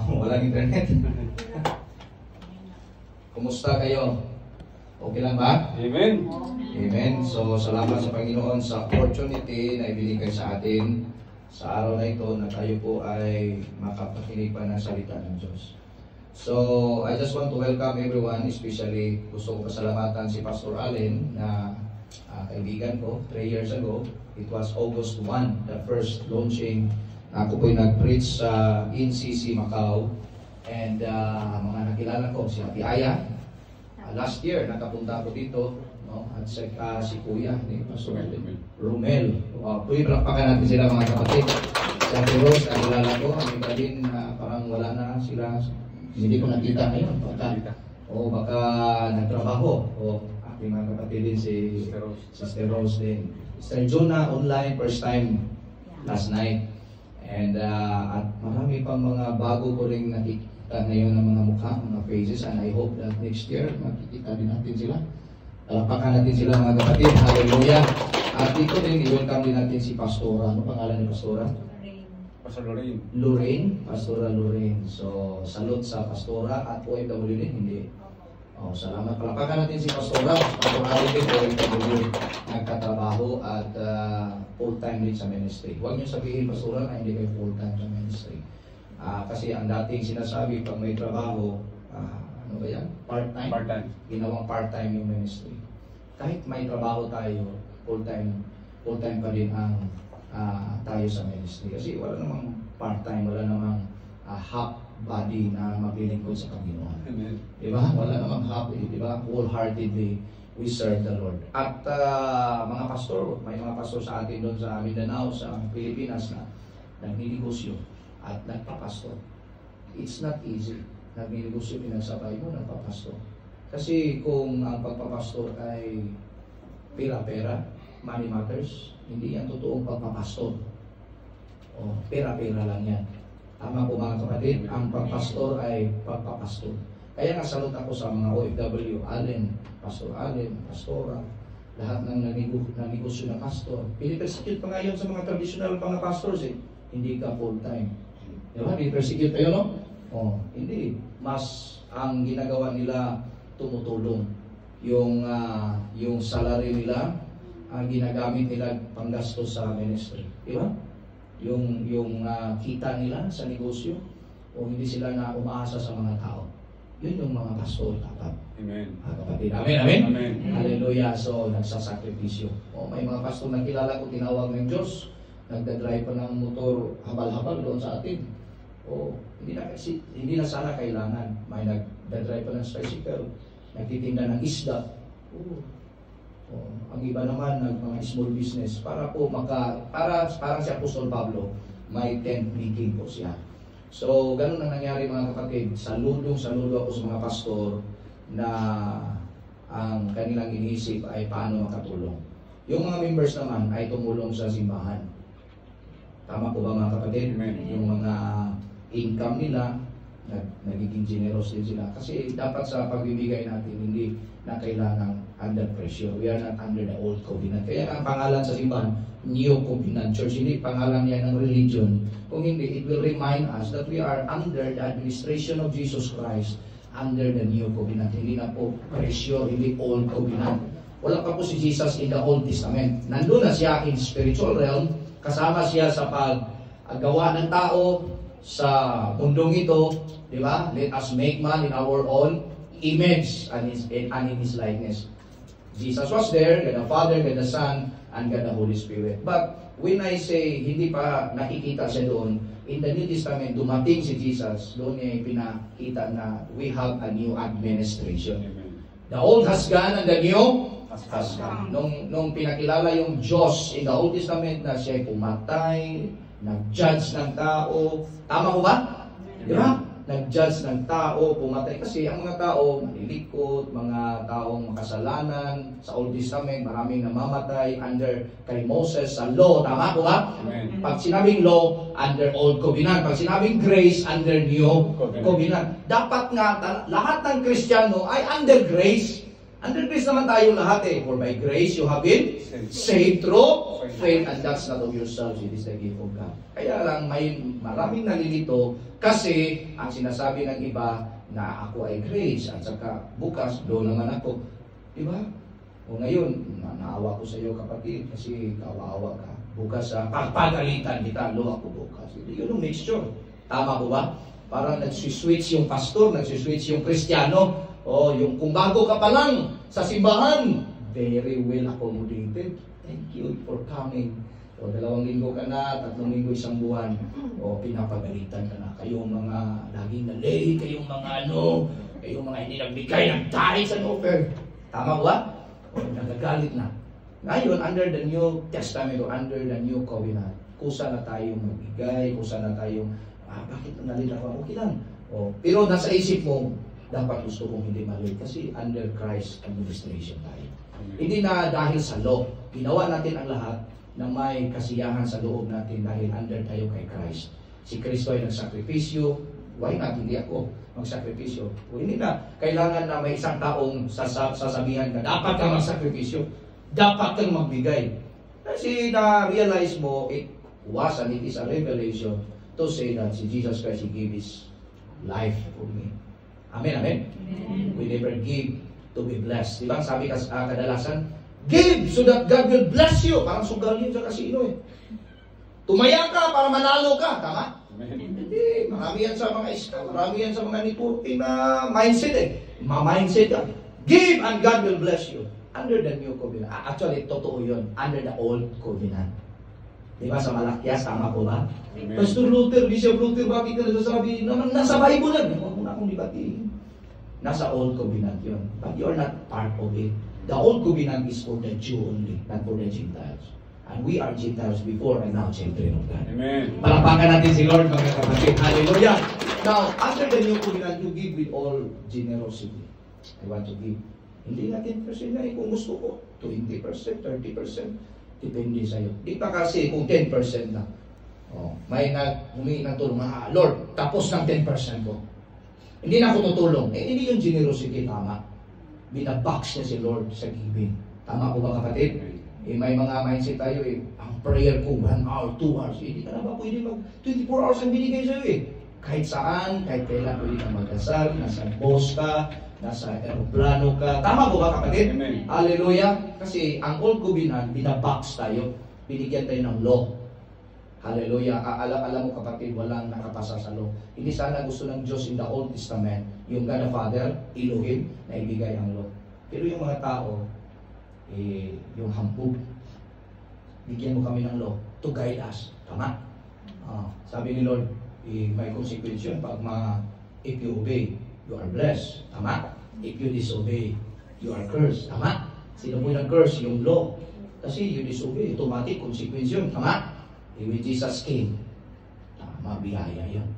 Walang internet. Kumusta kayo? Okay lang ba? Amen. Amen. So, salamat sa Panginoon sa opportunity na ibinigay sa atin sa araw na ito na tayo po ay makapakinig pa ng salita ng Diyos. So, I just want to welcome everyone, especially gusto ko pasalamatan si Pastor Allen na kaibigan ko 3 years ago. It was August 1, the first launching. Ako po'y nag-preach sa NCC Macau. And mga nakilala ko, si Ate Aya. Last year, nakapunta ako dito. No? At saka si Kuya, ni Pastor Romel. Pwede palakpakan natin sila mga kapatid. Si Ate Rose, nakilala ko. Ang iba din, parang wala na sila. Hindi ko nakita ngayon. Baka nagtrabaho. Aking mga kapatid din si Sister Rose din. Sister Jonah, online, first time last night. And at marami pang mga bago ko rin nakikita ngayon ng mga mukha, mga faces, and I hope that next year makikita din natin sila. Palakpakan natin sila mga kapatid. Hallelujah. At dito din, i-welcome din natin si Pastora. Ano pangalan ni Pastora? Pastor Lorraine. Lorraine, Pastora Lorraine. So, salute sa Pastora at OFW din, hindi. Salamat. Palakpakan natin si Pastora. Pastora din, OFW, nagkatrabaho at full-time din sa ministry. Huwag niyo sabihin, Pastora, na hindi kayo full-time sa ministry. Kasi ang dating sinasabi, pag may trabaho, ano ba yan? Part-time? Part-time. Ginawang part-time yung ministry. Kahit may trabaho tayo, full-time pa din ang tayo sa ministry. Kasi wala namang part-time, wala namang half body na maglilingkod sa Panginoon. Amen. Diba? Wala namang half, diba? Wholeheartedly, we serve the Lord. At mga pastor, may mga pastor sa atin doon sa Mindanao, sa Pilipinas na nagninegosyo at nagpapastor. It's not easy. Nagninegosyo, pinagsabay mo, nagpapastor. Kasi kung ang pagpapastor ay pera-pera, money matters, hindi yan totoong pagpapastor. Pera-pera lang yan. Tama po mga kapatid, ang pagpastor ay pagpapastor. Kaya nga salute ako sa mga OFW, Allen, Pastor Allen, Pastora, lahat ng nanegosyo na pastor. Pinipersecute pa ngayon sa mga traditional mga pastors Hindi ka full-time. Diba? Pinipersecute tayo, no? Hindi. Mas ang ginagawa nila tumutulong. Yung salary nila, ginagamit nila panggastos sa ministry. Diba? Yung kita nila sa negosyo, o hindi sila na umaasa sa mga tao. Yun yung mga pastor dapat. Amen. Kapatid. Amen, amen? Amen. Hallelujah. So, nagsasakripisyo. May mga pastor na kilala ko, tinawag ng Diyos, nagdadrive pa ng motor habal-habal doon sa atin. Hindi na sana kailangan. May nagdadrive pa ng tricycle, nagtitinda ng isda. Ang iba naman mga small business para parang si Apostol Pablo, may tent meeting po siya. So, ganun ang nangyari mga kapatid. Saludo ako sa mga pastor na ang kanilang iniisip ay paano makatulong. Yung mga members naman ay tumulong sa simbahan. Tama po ba mga kapatid? Amen. Yung mga income nila, nagiging generous din sila. Kasi dapat sa pagbibigay natin, hindi na kailangan under pressure. We are not under the old covenant. Kaya ang pangalan sa simbahan, New Covenant Church. Hindi pangalan niya ng religion. Kung hindi, it will remind us that we are under the administration of Jesus Christ, under the New Covenant. Hindi na po pressure, hindi old covenant. Wala pa po si Jesus in the Old Testament. Nandun na siya in spiritual realm. Kasama siya sa paggawa ng tao sa mundong ito. Di ba? Let us make man in our own image and in His likeness. Jesus was there, God the Father, God the Son, and God the Holy Spirit. But when I say hindi pa nakikita siya doon, in the New Testament, dumating si Jesus, doon niya pinakita na we have a new administration. The old has gone and the new has come. Nung pinakilala yung Diyos in the Old Testament na siya'y pumatay, nag-judge ng tao. Tama ko ba? Di ba? Nag-judge ng tao, pumatay. Kasi ang mga tao, malilikot, mga taong makasalanan. Sa Old Testament, maraming namamatay under kay Moses sa law. Tama ko ba? Amen. Pag sinabing law, under Old Covenant. Pag sinabing grace, under New Covenant. Dapat nga, lahat ng Kristiyano ay under grace. Under grace naman tayo lahat eh. For by grace you have been saved through faith, and that's not of yourselves, it is the gift of God. Kaya lang may maraming nalilito kasi ang sinasabi ng iba na ako ay grace at saka bukas doon naman ako. Diba? O ngayon, naawa ko sa iyo kapatid kasi kawawa ka. Bukas pagpagalitan kita, lo ako bukas. Yun ang mixture. Tama po ba? Parang nagsiswitch yung pastor, nagsiswitch yung kristyano. O yung kung bago ka pa lang sa simbahan, very well accommodated. Thank you for coming. O 2 linggo ka na, 3 linggo, 1 buwan. O pinapagalitan ka na. Kayong mga laging na-late, kayong mga kayong mga hindi nagbigay ng tithes and offer. Tama ba? O nagagalit na. Ngayon, under the New Testament o under the New Covenant, kusa na tayong magbigay, kusa na tayong, bakit nalila ako? Okay lang. O, pero nasa isip mo, dapat gusto kong hindi mali kasi under Christ administration tayo. Hindi na dahil sa law. Ginawa natin ang lahat na may kasiyahan sa loob natin dahil under tayo kay Christ. Si Kristo ay nagsakripisyo. Why not? Hindi ako magsakripisyo. O hindi na. Kailangan na may isang taong sasabihan ka, dapat kang magsakripisyo. Dapat kang magbigay. Kasi na-realize mo, it was and it is a revelation to say that si Jesus Christ, He gave His life for me. Amen, amen? Amen. We never give to be blessed. Diba? Sabi kadalasan, give so that God will bless you. Parang sugal yun sa kasino eh. Tumaya ka para manalo ka. Tama? Hindi. Marami yan sa mga scam. Marami yan sa mga networking na mindset eh. Ma-mindset ka. Give and God will bless you. Under the New Covenant. Actually, totoo yun. Under the Old Covenant. Diba sa Malakias? Tama po ba? Amen. Pastor Luther, Bishop Luther, bakit ka nasasabi? Nasa Bible lang. Huwag mo na akong libatiin. Nasa Old Covenant yun. But you're not part of it. The Old Covenant is for the Jew only, not for the Gentiles. And we are Gentiles before and now children of God. Amen. Palakpakan natin si Lord, mga kapatid. Hallelujah. Now, under the New Covenant, you give with all generosity. I want to give. Hindi na 10% na eh. Kung gusto ko, 20%, 30%. Depende sa'yo. Di pa kasi kung 10% na. Oh, may humingi ng tulong. Lord, tapos ng 10% ko. Hindi na ako tutulong. Hindi yung generosity, tama. Binabox niya si Lord sa giving. Tama po ba kapatid? May mga mindset tayo eh. Ang prayer ko, 1 hour, 2 hours. Hindi ka na ba pwede mag 24 hours ang binigay sa'yo eh. Kahit saan, kahit kailan pwede ka magdasal, nasa boss ka, nasa aeroplano ka. Tama po ba kapatid? Amen. Hallelujah. Kasi ang Old Covenant, binabox tayo. Binigyan tayo ng law. Hallelujah. Alam mo kapatid, walang nakapasa sa law. Hindi sana gusto ng Diyos in the Old Testament, yung God the Father, Elohim, na ibigay ang law. Pero yung mga tao, yung hampug, bigyan mo kami ng law to guide us. Tama? Sabi ni Lord, may consequence yun pag if you obey, you are blessed. Tama? If you disobey, you are cursed. Tama? Sino po yung curse? Yung law. Kasi you disobey, automatic consequence yun. Tama? When Jesus came, biyaya yun.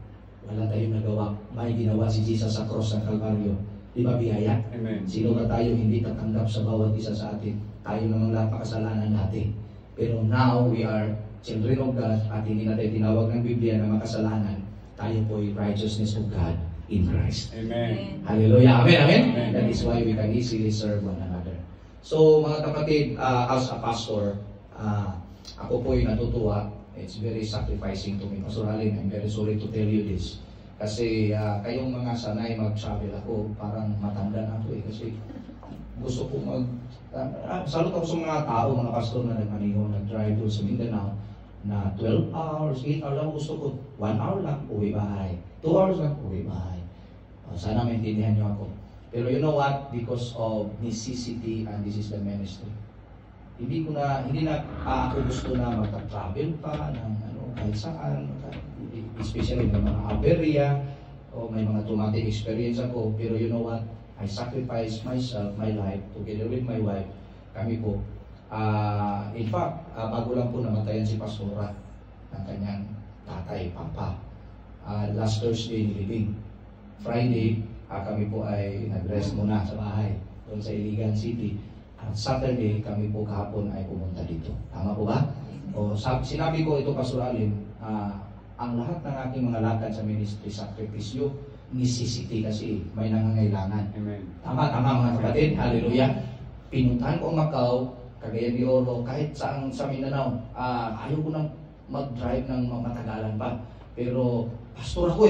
Wala tayong nagawa. May ginawa si Jesus sa cross ng Kalbaryo. Di ba biyaya? Amen. Sino ba tayo hindi tatanggap sa bawat isa sa atin? Tayo namang lahat makasalanan natin. Pero now we are children of God at hindi natin tinawag ng Biblia na makasalanan. Tayo po ay righteousness of God in Christ. Amen. Hallelujah. Amen. Amen. Amen. That is why we can easily serve one another. So mga kapatid, as a pastor, ako po ay natutuwa. It's very sacrificing to me. Pastor Alin, I'm very sorry to tell you this. Kasi kayong mga sanay mag-travel ako, parang matanda na ako eh. Kasi gusto ko salute ako sa mga tao, mga pastor na nagmaniho, nag-drive doon sa Mindanao, na 12 hours, 8 hours lang gusto ko. 1 hour lang, uwi bahay. 2 hours lang, uwi bahay. Sana maintindihan niyo ako. Pero you know what? Because of necessity and this is the ministry. Hindi na ako gusto na magta-travel pa ng kahit saan, especially may mga aberya o may mga traumatic experience ako. Pero you know what? I sacrifice myself, my life, together with my wife. Kami po. In fact, bago lang po namatayan si Pastora ng kanyang tatay, papa. Last Thursday nilibing. Friday, kami po ay nag-rest muna sa bahay doon sa Iligan City. At Saturday, kami po kahapon ay pumunta dito. Tama po ba? O, sinabi ko ito, Pastor Alin, ang lahat ng aking mga lakad sa ministry, sakripisyo, necessity kasi may nangangailangan. Amen. Tama mga kapatid. Hallelujah. Pinuntahan ko ang Macau, Cagayan de Oro, kahit sa Mindanao. Ayaw ko nang mag-drive ng matagalan pa. Pero pastor ako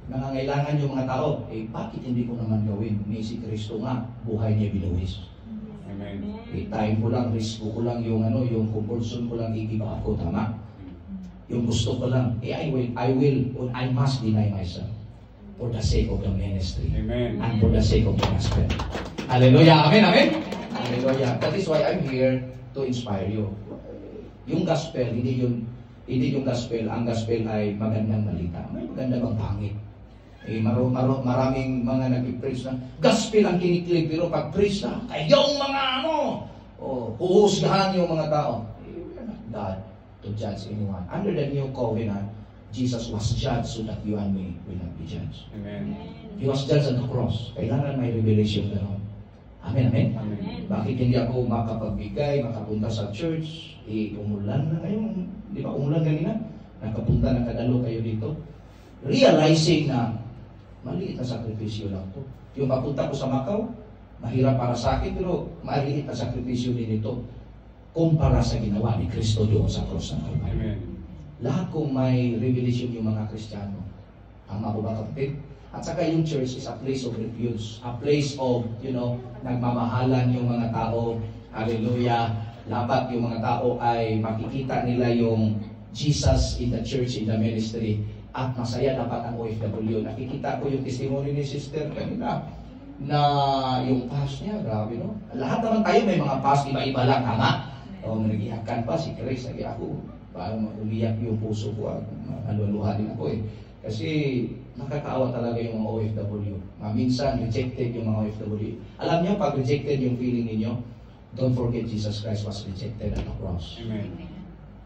nangangailangan yung mga tao. Bakit hindi ko naman gawin? Ni si Kristo nga, buhay niya binuwis. Amen. Time ko lang, risk ko lang yung compulsion ko lang igiba ako, tama? Yung gusto ko lang, I must deny myself for the sake of the ministry. Amen. And for the sake of the gospel. Hallelujah. Amen. Hallelujah. That is why I'm here to inspire you. Yung gospel, hindi yung gospel. Ang gospel ay magandang balita. May maganda bang pangit? Maraming mga nag-preach na gospel ang kiniklik, pero pag preach na, kayong mga huhusgahan yung mga tao. We are not God to judge anyone. Under the new covenant, Jesus was judged so that you and me will not be judged. Amen. He was judged on the cross. Kailangan may revelation na ron. Amen. Amen. Bakit hindi ako makapagbigay, makapunta sa church? Umulan na kayo. Di ba umulan kanina? Nakapunta na kadalo kayo dito. Realizing na maliit na sakripisyo lang to. Yung papunta ko sa Macau, mahirap para sa akin, pero maliit na sakripisyo din ito kumpara sa ginawa ni Kristo doon sa cross ng Calvary. Amen. Lahat kung may revelation yung mga Kristiyano. Tama ko ba kapatid? At saka yung church is a place of refuge. A place of, nagmamahalan yung mga tao. Hallelujah. Dapat yung mga tao ay makikita nila yung Jesus in the church, in the ministry. At masaya dapat ang OFW. Nakikita ko yung testimony ni Sister kanina na yung past niya, grabe no? Lahat naman tayo may mga past, iba-iba lang, tama? Nag-ihakan pa si Chris, lagi ako. Parang umiyak yung puso ko at naluluha din ako Kasi nakakaawa talaga yung mga OFW. Minsan rejected yung mga OFW. Alam niyo, pag rejected yung feeling ninyo, don't forget Jesus Christ was rejected at the cross. Amen.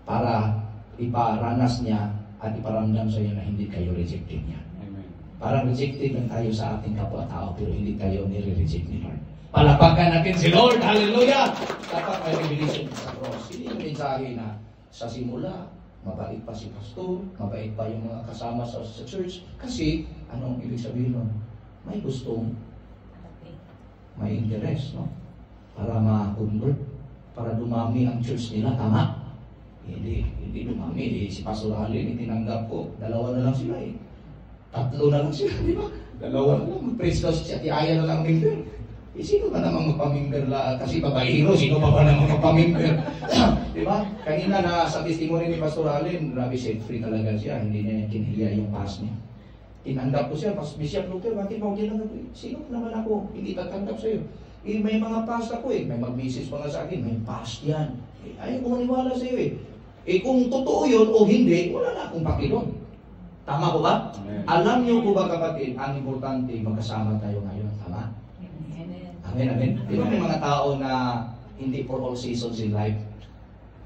Para iparanas niya at iparamdam sa iyo na hindi kayo rejected niya. Amen. Parang rejected lang tayo sa ating kapwa-tao, pero hindi tayo nire-reject ni Lord. Palakpakan natin si Lord. Hallelujah! Dapat may revelation sa cross. Hindi yung mensahe na sa simula, mabait pa si pastor, mabait pa yung mga kasama sa church. Kasi, anong ibig sabihin nun? May gustong, may interest, no? Para ma-convert, para dumami ang church nila, tama? Hindi dumami. Si Pastor Allen, tinanggap ko, 2 na lang sila 3 na lang sila, di ba? 2 na lang, mag-praise daw si Ate Aya na lang member. Sino ba namang magpamimber la? Kasi babaero, sino pa namang magpamimber? Di ba? Kanina na sa testimony ni Pastor Allen, grabe set free talaga siya, hindi niya kinhiya yung past niya. Tinanggap ko siya, Bishop Luther, bakit mo tinanggap ko? Sino naman ako, hindi tatanggap sa iyo? May mga past ako may mag-message pa nga sa akin, may past yan. Ayaw ko maniwala sa iyo kung totoo yun o hindi, wala na akong pakilon. Tama po ba? Amen. Alam niyo po ba kapatid, ang importante, magkasama tayo ngayon. Tama? Amen. Di ba may mga tao na hindi for all seasons in life?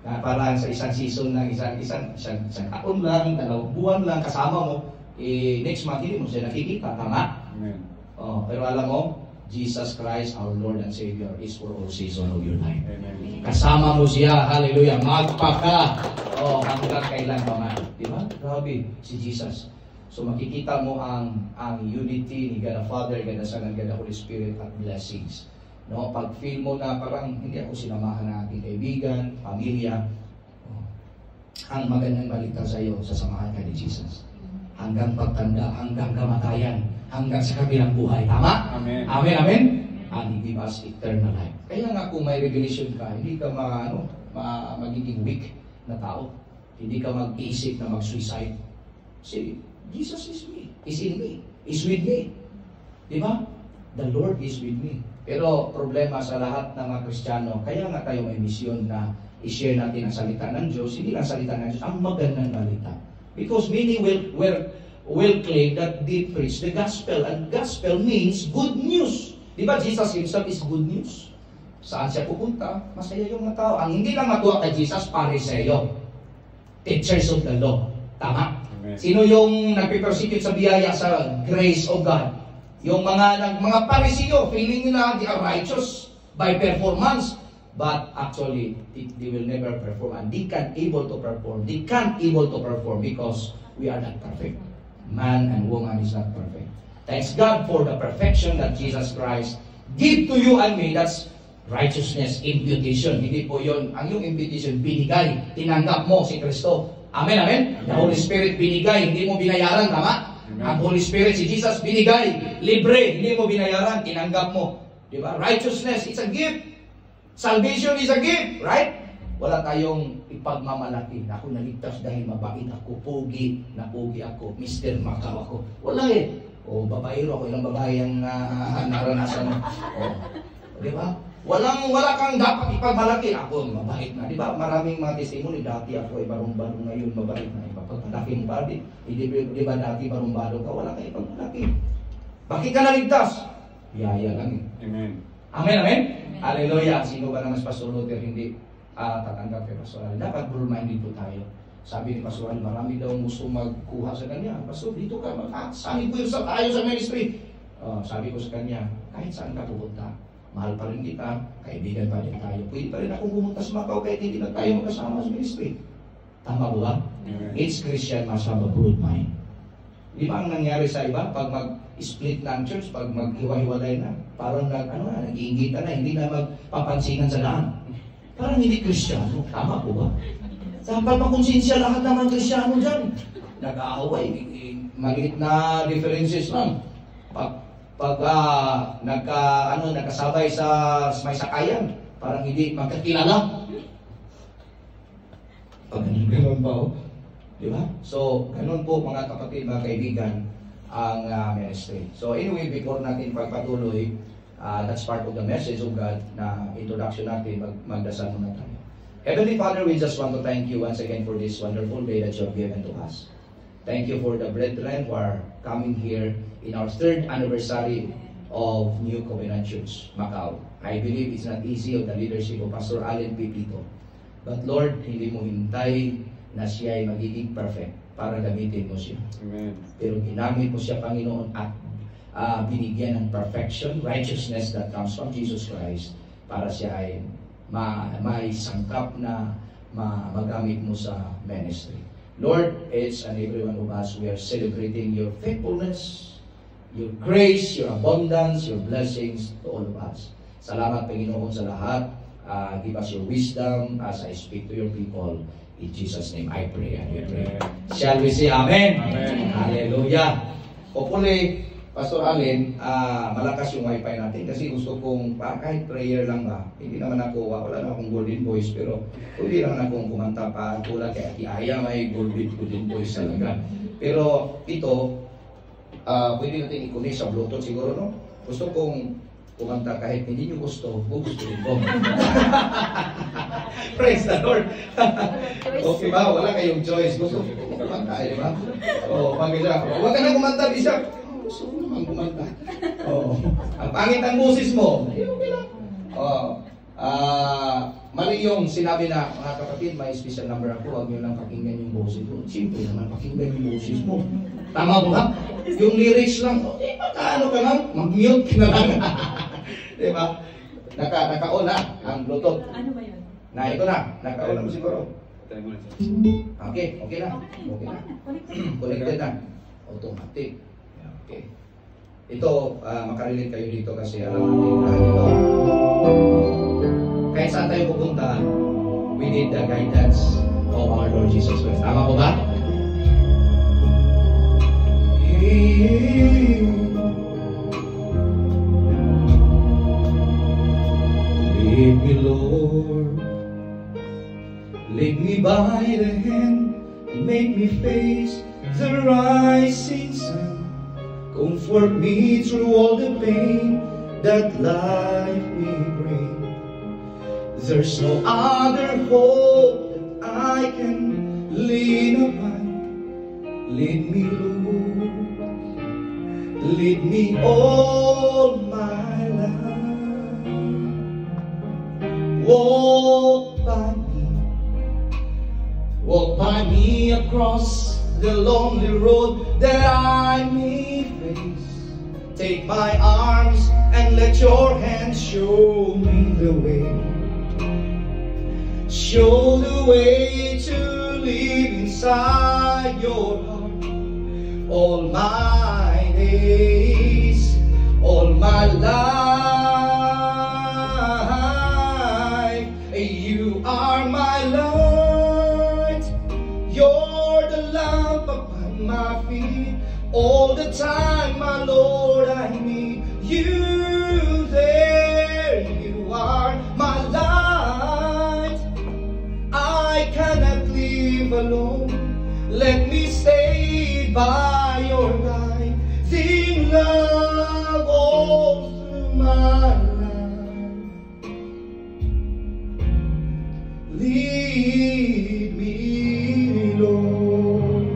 Na parang sa isang season lang, isang taon lang, 2 buwan lang, kasama mo, next month hindi mo siya nakikita. Tama? Amen. Pero alam mo, Jesus Christ, our Lord and Savior, is for all season of your life. Amen. Kasama mo siya, hallelujah, magpaka, hanggang kailan pa man. Di ba? Grabe, si Jesus. So makikita mo ang unity ni God the Father, God the Son, and God the Holy Spirit at blessings. No, pag feel mo na parang hindi ako sinamahan ng ating kaibigan, pamilya, ang magandang balita sa iyo, sasamahan ka ni Jesus. Hanggang pagtanda, hanggang kamatayan, hanggang sa kabilang buhay. Tama? Amen. Amen. And He give us eternal life. Kaya nga kung may revelation ka, hindi ka magiging weak na tao. Hindi ka mag-isip na mag-suicide. Kasi Jesus is in me, is with me. Di ba? The Lord is with me. Pero problema sa lahat ng mga Kristiyano, kaya nga tayo may misyon na i-share natin ang salita ng Diyos, hindi lang salita ng Diyos, ang magandang balita. Because many will claim that they preach the gospel, and gospel means good news. Di ba Jesus himself is good news? Saan siya pupunta? Masaya yung mga tao. Ang hindi lang matuwa kay Jesus, Pariseo, teachers of the law. Tama? Amen. Sino yung nagpe-persecute sa biyaya sa grace of God? Yung mga Pariseo, feeling nila they are righteous by performance, but actually they will never perform, and they can't able to perform. They can't able to perform because We are not perfect. Man and woman is not perfect. Thanks God for the perfection that Jesus Christ give to you and me. That's righteousness, imputation. Hindi po yun. Ang yung imputation, binigay. Tinanggap mo si Kristo. Amen, amen? The Holy Spirit binigay. Hindi mo binayaran, tama? Amen. Ang Holy Spirit, si Jesus, binigay. Libre. Hindi mo binayaran. Tinanggap mo. Diba? Righteousness, it's a gift. Salvation is a gift. Right? Wala tayong ipagmamalaki na ako naligtas dahil mabait ako, pogi ako, Mr. Macau ako. Wala eh. O babaero ako, ilang babae ang naranasan mo. Di ba? Wala kang dapat ipagmalaki. Ako, mabait na. Di ba? Maraming mga testimony. Dati ako ay barong-barong, ngayon mabait na. Ipagmalaki mo ba? Di ba dati barong-barong ka? Wala kang ipagmalaki. Bakit ka naligtas? Yaya lang eh. Amen. Amen, amen? Hallelujah. Sino ba naman si Pastor Luther hindi tatanggap kay Pastor Ali? Dapat bull-minded po tayo. Sabi ni Pastor Ali, marami daw gusto magkuha sa kanya. Pastor, dito ka, saan ko tayo sa ministry? Sabi ko sa kanya, kahit saan ka pupunta, mahal pa rin kita, kaibigan pa rin tayo. Pwede pa rin akong pumunta sa Macau kahit hindi na tayo magkasama sa ministry. Tama ba ba? Each Christian must have a broad mind. Di ba ang nangyari sa iba? Pag mag-split na ang church, pag maghiwa-hiwalay na, parang nag-iingitan na, hindi na magpapansinan sa daan. Parang hindi Kristiyano. Tama po ba? Dapat makonsensya lahat naman Kristiyano dyan. Nag-aaway. Maliit na differences lang. Pag nagkasabay sa may sakayan, parang hindi magkakilala. Pag ganun ba o? Di ba? So, ganun po mga kapatid, mga kaibigan, ang ministry. So anyway, before natin pagpatuloy, that's part of the message of God na introduction natin, magdasal muna tayo. Heavenly Father, we just want to thank you once again for this wonderful day that you have given to us. Thank you for the brethren who are coming here in our 3rd anniversary of New Covenant Church, Macau. I believe it's not easy of the leadership of Pastor Allen Pipito. But Lord, hindi mo hintay na siya ay magiging perfect para gamitin mo siya. Amen. Pero ginamit mo siya, Panginoon, at binigyan ng perfection, righteousness that comes from Jesus Christ para siya ay may sangkap na magamit mo sa ministry. Lord, each and every one of us, we are celebrating your faithfulness, your grace, your abundance, your blessings to all of us. Salamat, Panginoon, sa lahat. Give us your wisdom as I speak to your people. In Jesus' name, I pray and we pray. Shall we say Amen? Amen. Hallelujah. Hopefully, Pastor Allen, malakas yung wifi natin kasi gusto kong, kahit prayer lang ba, hindi naman ako, wala na akong golden voice, pero pwede lang akong kumanta pa, tulad kay Ati Aya, may golden voice talaga. Pero ito, pwede natin i-connect sa Bluetooth siguro, no? Gusto kong kumanta kahit hindi nyo gusto rin ko. Praise the Lord. Okay ba? Wala kayong choice. Gusto ko kumanta, di ba? Pag-isa. Huwag ka na kumanta, Bishop. Gusto ko naman kumanta. Ang pangit ang boses mo. Okay lang. Mali yung sinabi na, mga kapatid, may special number ako, huwag nyo lang pakinggan yung boses mo. Simple naman, pakinggan yung boses mo. Tama po ba? Yung lyrics lang, ano ka lang, mag-mute ka na lang. Diba? Naka-on na ang Bluetooth. Ano ba yun? Ito na, naka-on na mo siguro. Okay na. Connected na. Automatic. Okay. Ito, makarelate kayo dito kasi alam natin na ito. Kahit saan tayo pupunta, we need the guidance of our Lord Jesus Christ. Tama po ba? Lead me, Lord. Lead me by the hand and make me face the rising sun. Comfort me through all the pain that life may bring. There's no other hope that I can lean upon. Lead me, Lord. Lead me all my life. Walk by me across the lonely road that I may face. Take my arms and let your hand show me the way. Show the way to live inside your heart. all my days, all my life. You are my light, you're the lamp upon my feet. All the time, my Lord, I need you there. You are my light, I cannot live alone. Let me stay by your guiding love all through my life. Lead me, Lord.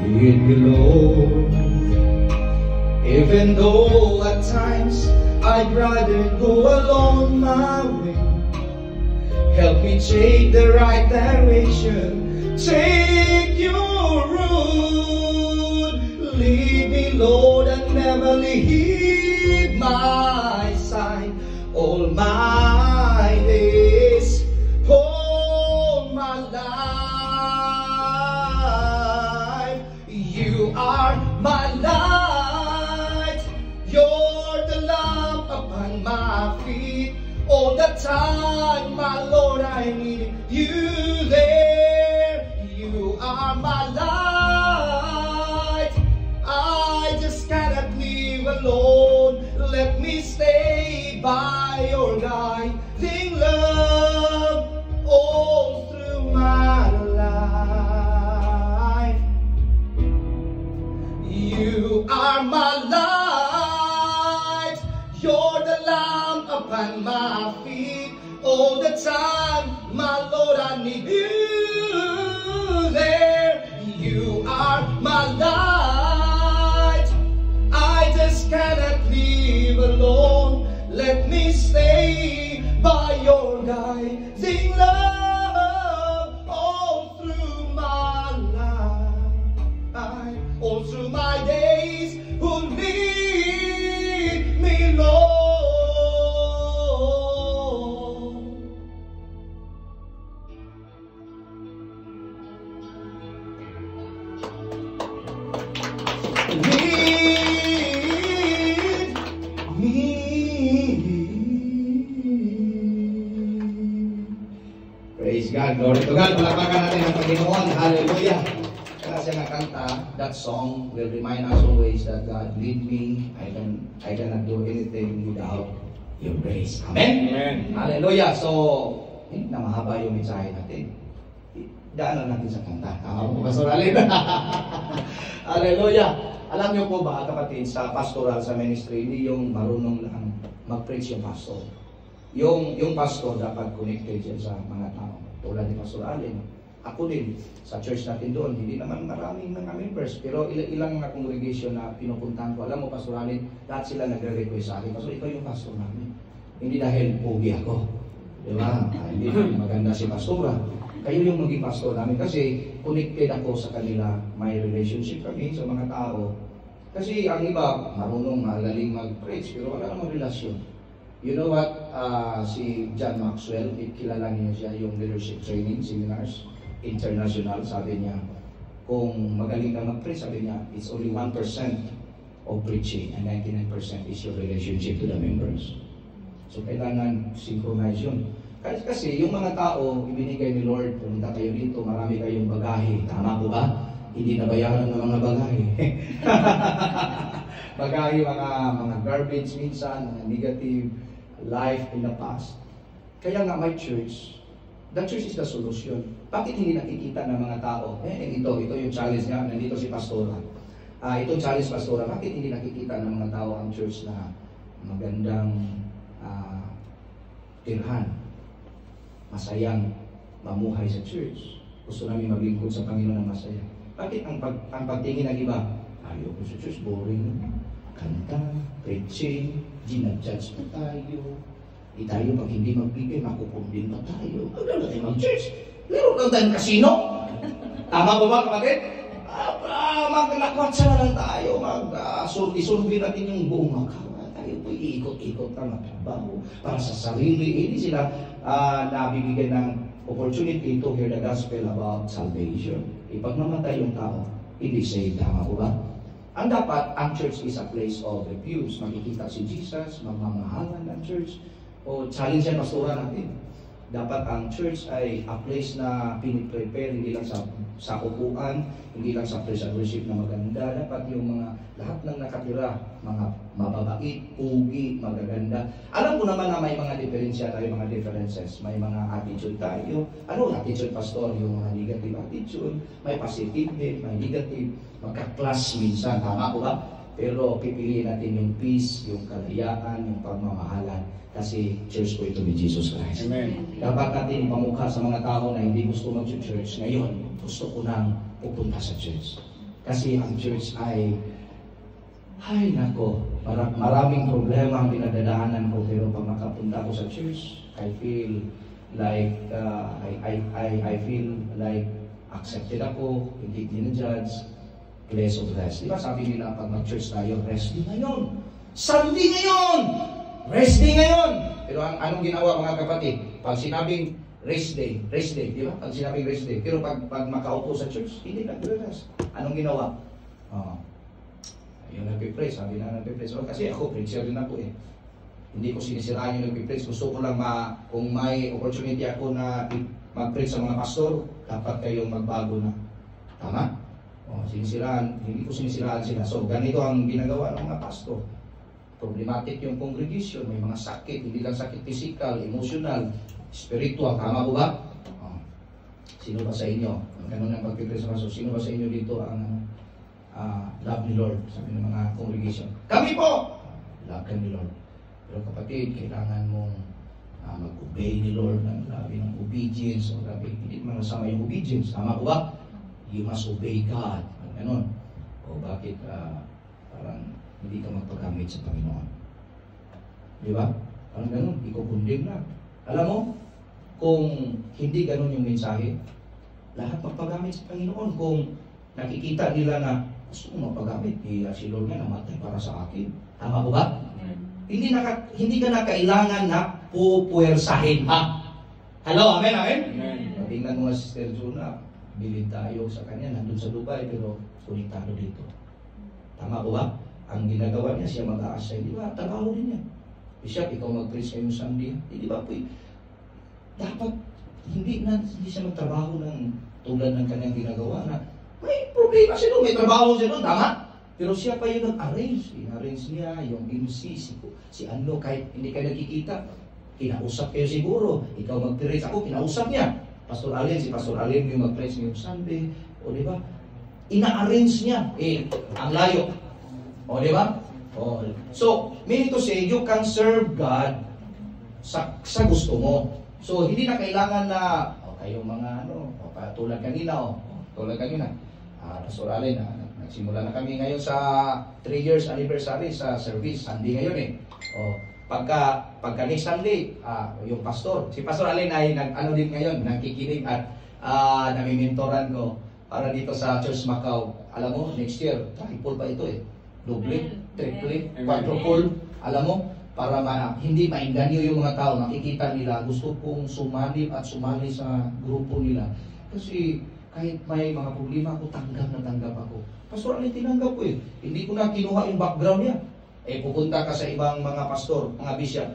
Lead me, Lord. Even though at times I'd rather go alone my way, help me take the right direction, take your road. Lead me, Lord, and never leave my side. All my days, all my life. You are my light, you're the lamp upon my feet. All the time, my Lord, I need you there. You are my light, I just cannot live alone. Let me stay by your guiding love all through my life. You are my light, you're the lamp upon my feet. All the time, my Lord, I need you there. You are my light, I just cannot live alone. Let me stay by your guiding love all through my life, all through my days. Who lead me, Lord. Praise God, glory to God. Palakpakan natin ang Panginoon. Hallelujah. Kaya siya nakanta, that song will remind us always that God lead me. I cannot do anything without your grace. Amen? Amen. Hallelujah. So, na mahaba yung mensahe natin. Daanan natin sa kanta. Tama po, Pastor Alin. Hallelujah. Alam niyo po ba, kapatid, sa pastoral, sa ministry, hindi yung marunong lang mag-preach yung pastor. Yung pastor dapat connected yan sa mga tao. Tulad ni Pastor Allen. Ako din, sa church natin doon, hindi naman maraming mga members. Pero ilang na congregation na pinupuntahan ko. Alam mo, Pastor Allen, lahat sila nagre-request sa akin. Pastor, ikaw yung pastor namin. Hindi dahil pogi ako. Diba? Hindi maganda si pastora. Kayo yung maging pastor namin. Kasi connected ako sa kanila. May relationship kami sa mga tao. Kasi ang iba, marunong magaling mag-preach. Pero wala namang relasyon. You know what, si John Maxwell, kilala niyo siya yung leadership training seminars, international, sabi niya, kung magaling ka mag-preach, sabi niya, it's only 1% of preaching and 99% is your relationship to the members. So kailangan synchronize yun. Kasi yung mga tao, ibinigay ni Lord, pumunta kayo dito, marami kayong bagahe. Tama po ba? Hindi nabayaran ng mga bagahe. Bagahe, mga garbage minsan, mga negative life in the past. Kaya nga may church, the church is the solution. Bakit hindi nakikita ng mga tao? Ito yung challenge nga, nandito si Pastora. Itong challenge Pastora, bakit hindi nakikita ng mga tao ang church na magandang tirhan, masayang mamuhay sa church? Gusto namin maglingkod sa Panginoon ng masaya. Bakit ang pagtingin ng iba, ayaw ko sa church, boring. Kanta, preaching, ginadjudge pa tayo. Tayo pag hindi magbigay, makukundin pa tayo. Ano na tayo mag-church? Meron lang tayong kasino. Tama ba ba, kapatid? Maglakwatsa na lang tayo. Isulbi natin yung buong makawa. Tayo po iikot-ikot na matrabaho para sa sarili. Hindi sila nabibigyan ng opportunity to hear the gospel about salvation. Pag namatay yung tao, hindi saved. Tama po ba? Ang dapat, ang church is a place of refuge. Makikita si Jesus, mamamahalan ng church. O challenge yan, pastora natin. Dapat ang church ay a place na piniprepare, hindi lang sa upuan, hindi lang sa praise and worship na maganda. Dapat yung mga lahat ng nakatira, mga mababait, pugi, magaganda. Alam ko naman na may mga diferensya tayo, mga differences. May mga attitude tayo. Ano attitude, pastor? Yung mga negative attitude. May positive din, may negative. Magka-clash minsan. Tama ko ba? Pero pipiliin natin yung peace, yung kalayaan, yung pagmamahalan. Kasi church po ito ni Jesus Christ. Amen. Dapat natin ipamukha sa mga tao na hindi gusto mag-church. Ngayon, gusto ko nang pupunta sa church. Kasi ang church ay nako, maraming problema ang pinagdadaanan ko. Pero pag makapunta ko sa church, I feel like, I feel like accepted ako, hindi dinajudge, place of rest. Diba sabi nila pag mag-church tayo, rest day ngayon. Sunday ngayon! Rest day ngayon! Pero anong ginawa mga kapatid? Pag sinabing rest day, di ba? Pag sinabing rest day. Pero pag makaupo sa church, hindi nag-rest. Anong ginawa? Yung nagpipreach, sabi na nagpipreach. Kasi ako, preacher rin ako eh. Hindi ko sinisiraan yung nagpipreach. Gusto ko lang kung may opportunity ako na mag-preach sa mga pastor, dapat kayong magbago na. Tama? Sinisiraan, hindi ko sinisiraan sila. So, ganito ang ginagawa ng mga pastor. Problematic yung congregation, may mga sakit, hindi lang sakit physical, emotional, spiritual. Tama po ba? Sino ba sa inyo? Ganun ang pagpipre sa maso. Sino ba sa inyo dito ang love ni Lord? Sabi ng mga congregation. Kami po! Love ka ni Lord. Pero kapatid, kailangan mong mag-obey ni Lord ng labi ng obedience. O labi, hindi man masama yung obedience. Tama po ba? You must obey God. Ganun. O bakit parang hindi ka magpagamit sa Panginoon. Di ba? Parang ganun, iko-condemn na. Alam mo, kung hindi ganun yung mensahe, lahat magpagamit sa Panginoon. Kung nakikita nila na gusto mo magpagamit, si Lord nga namatay para sa akin. Tama ko ba? Hindi ka na kailangan na pupuwersahin. Hello? Amen? Amen? Tingnan mo nga si Sister Juna, bilid tayo sa kanya, nandun sa Dubai, pero konektado dito. Tama ko ba? Ang ginagawa niya, siya mag-a-assign. Di ba? Trabaho din niya. Bishop, ikaw mag-preach ngayong Sunday. Di ba po? Dapat, hindi siya magtrabaho ng tulad ng kanyang ginagawa na may problema siya doon, may trabaho siya doon, tama? Pero siya pa yung nag-arrange. In-arrange niya yung MC, si ano, kahit hindi kayo nakikita, kinausap kayo siguro. Ikaw mag-preach, ako kinausap niya. Pastor Allen, si Pastor Allen yung mag-preach ngayong Sunday. O di ba? Ina-arrange niya. Ang layo. O, di ba? So, meaning to say, you can serve God sa gusto mo. So, hindi na kailangan na, kayong mga tulad kanina, Pastor Allen, nagsimula na kami ngayon sa 3 years anniversary sa service, Sunday ngayon eh. Pagka next Sunday, yung pastor, si Pastor Allen ay din ngayon, nakikinig at namimentoran ko para dito sa Church Macau. Alam mo, next year, triple pa ito eh. Double, triple, quadruple, alam mo, para hindi mainganyo yung mga tao, makikita nila, gusto kong sumali sa grupo nila. Kasi kahit may mga problema ako, tanggap ako. Pastor, alin tinanggap ko eh. Hindi ko na kinuha yung background niya. Pupunta ka sa ibang mga pastor, mga bishop,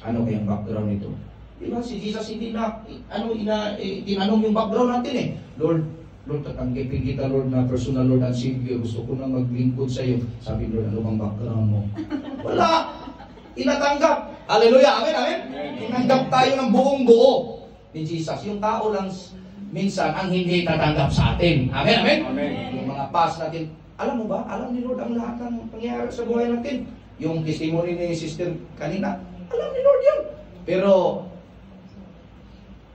ano kayang background nito? Diba, si Jesus hindi tinanong yung background natin eh. Lord, tatanggapin kita, Lord, na personal Lord and Savior. Gusto ko na maglingkod sa iyo. Sabi, Lord, ano bang background mo? Wala! Inatanggap! Hallelujah! Amen, amen? Tinanggap tayo ng buong buo ni Jesus. Yung tao lang minsan ang hindi tatanggap sa atin. Amen, amen? Amen. Yung mga past natin, alam mo ba? Alam ni Lord ang lahat ng pangyayari sa buhay natin. Yung testimony ni Sister kanina, alam ni Lord yun. Pero,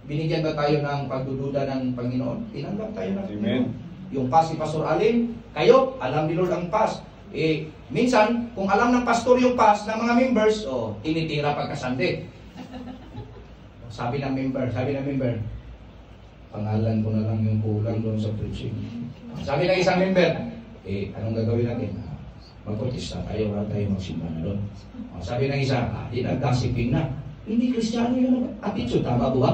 binigyan ba tayo ng pagdududa ng Panginoon? Tinanggap tayo ng Panginoon. Yung past ni Pastor Allen, kayo, alam ni Lord ang past. Minsan, kung alam ng pastor yung past ng mga members, tinitira pagka-Sunday. Sabi ng member, pangalan ko na lang yung kulang doon sa preaching. Sabi ng isang member, anong gagawin natin? Magprotesta tayo, wala tayo magsimba na doon. Sabi ng isa, di nag-gossiping na. Hindi Kristiyano yun. Attitude, tama po ba?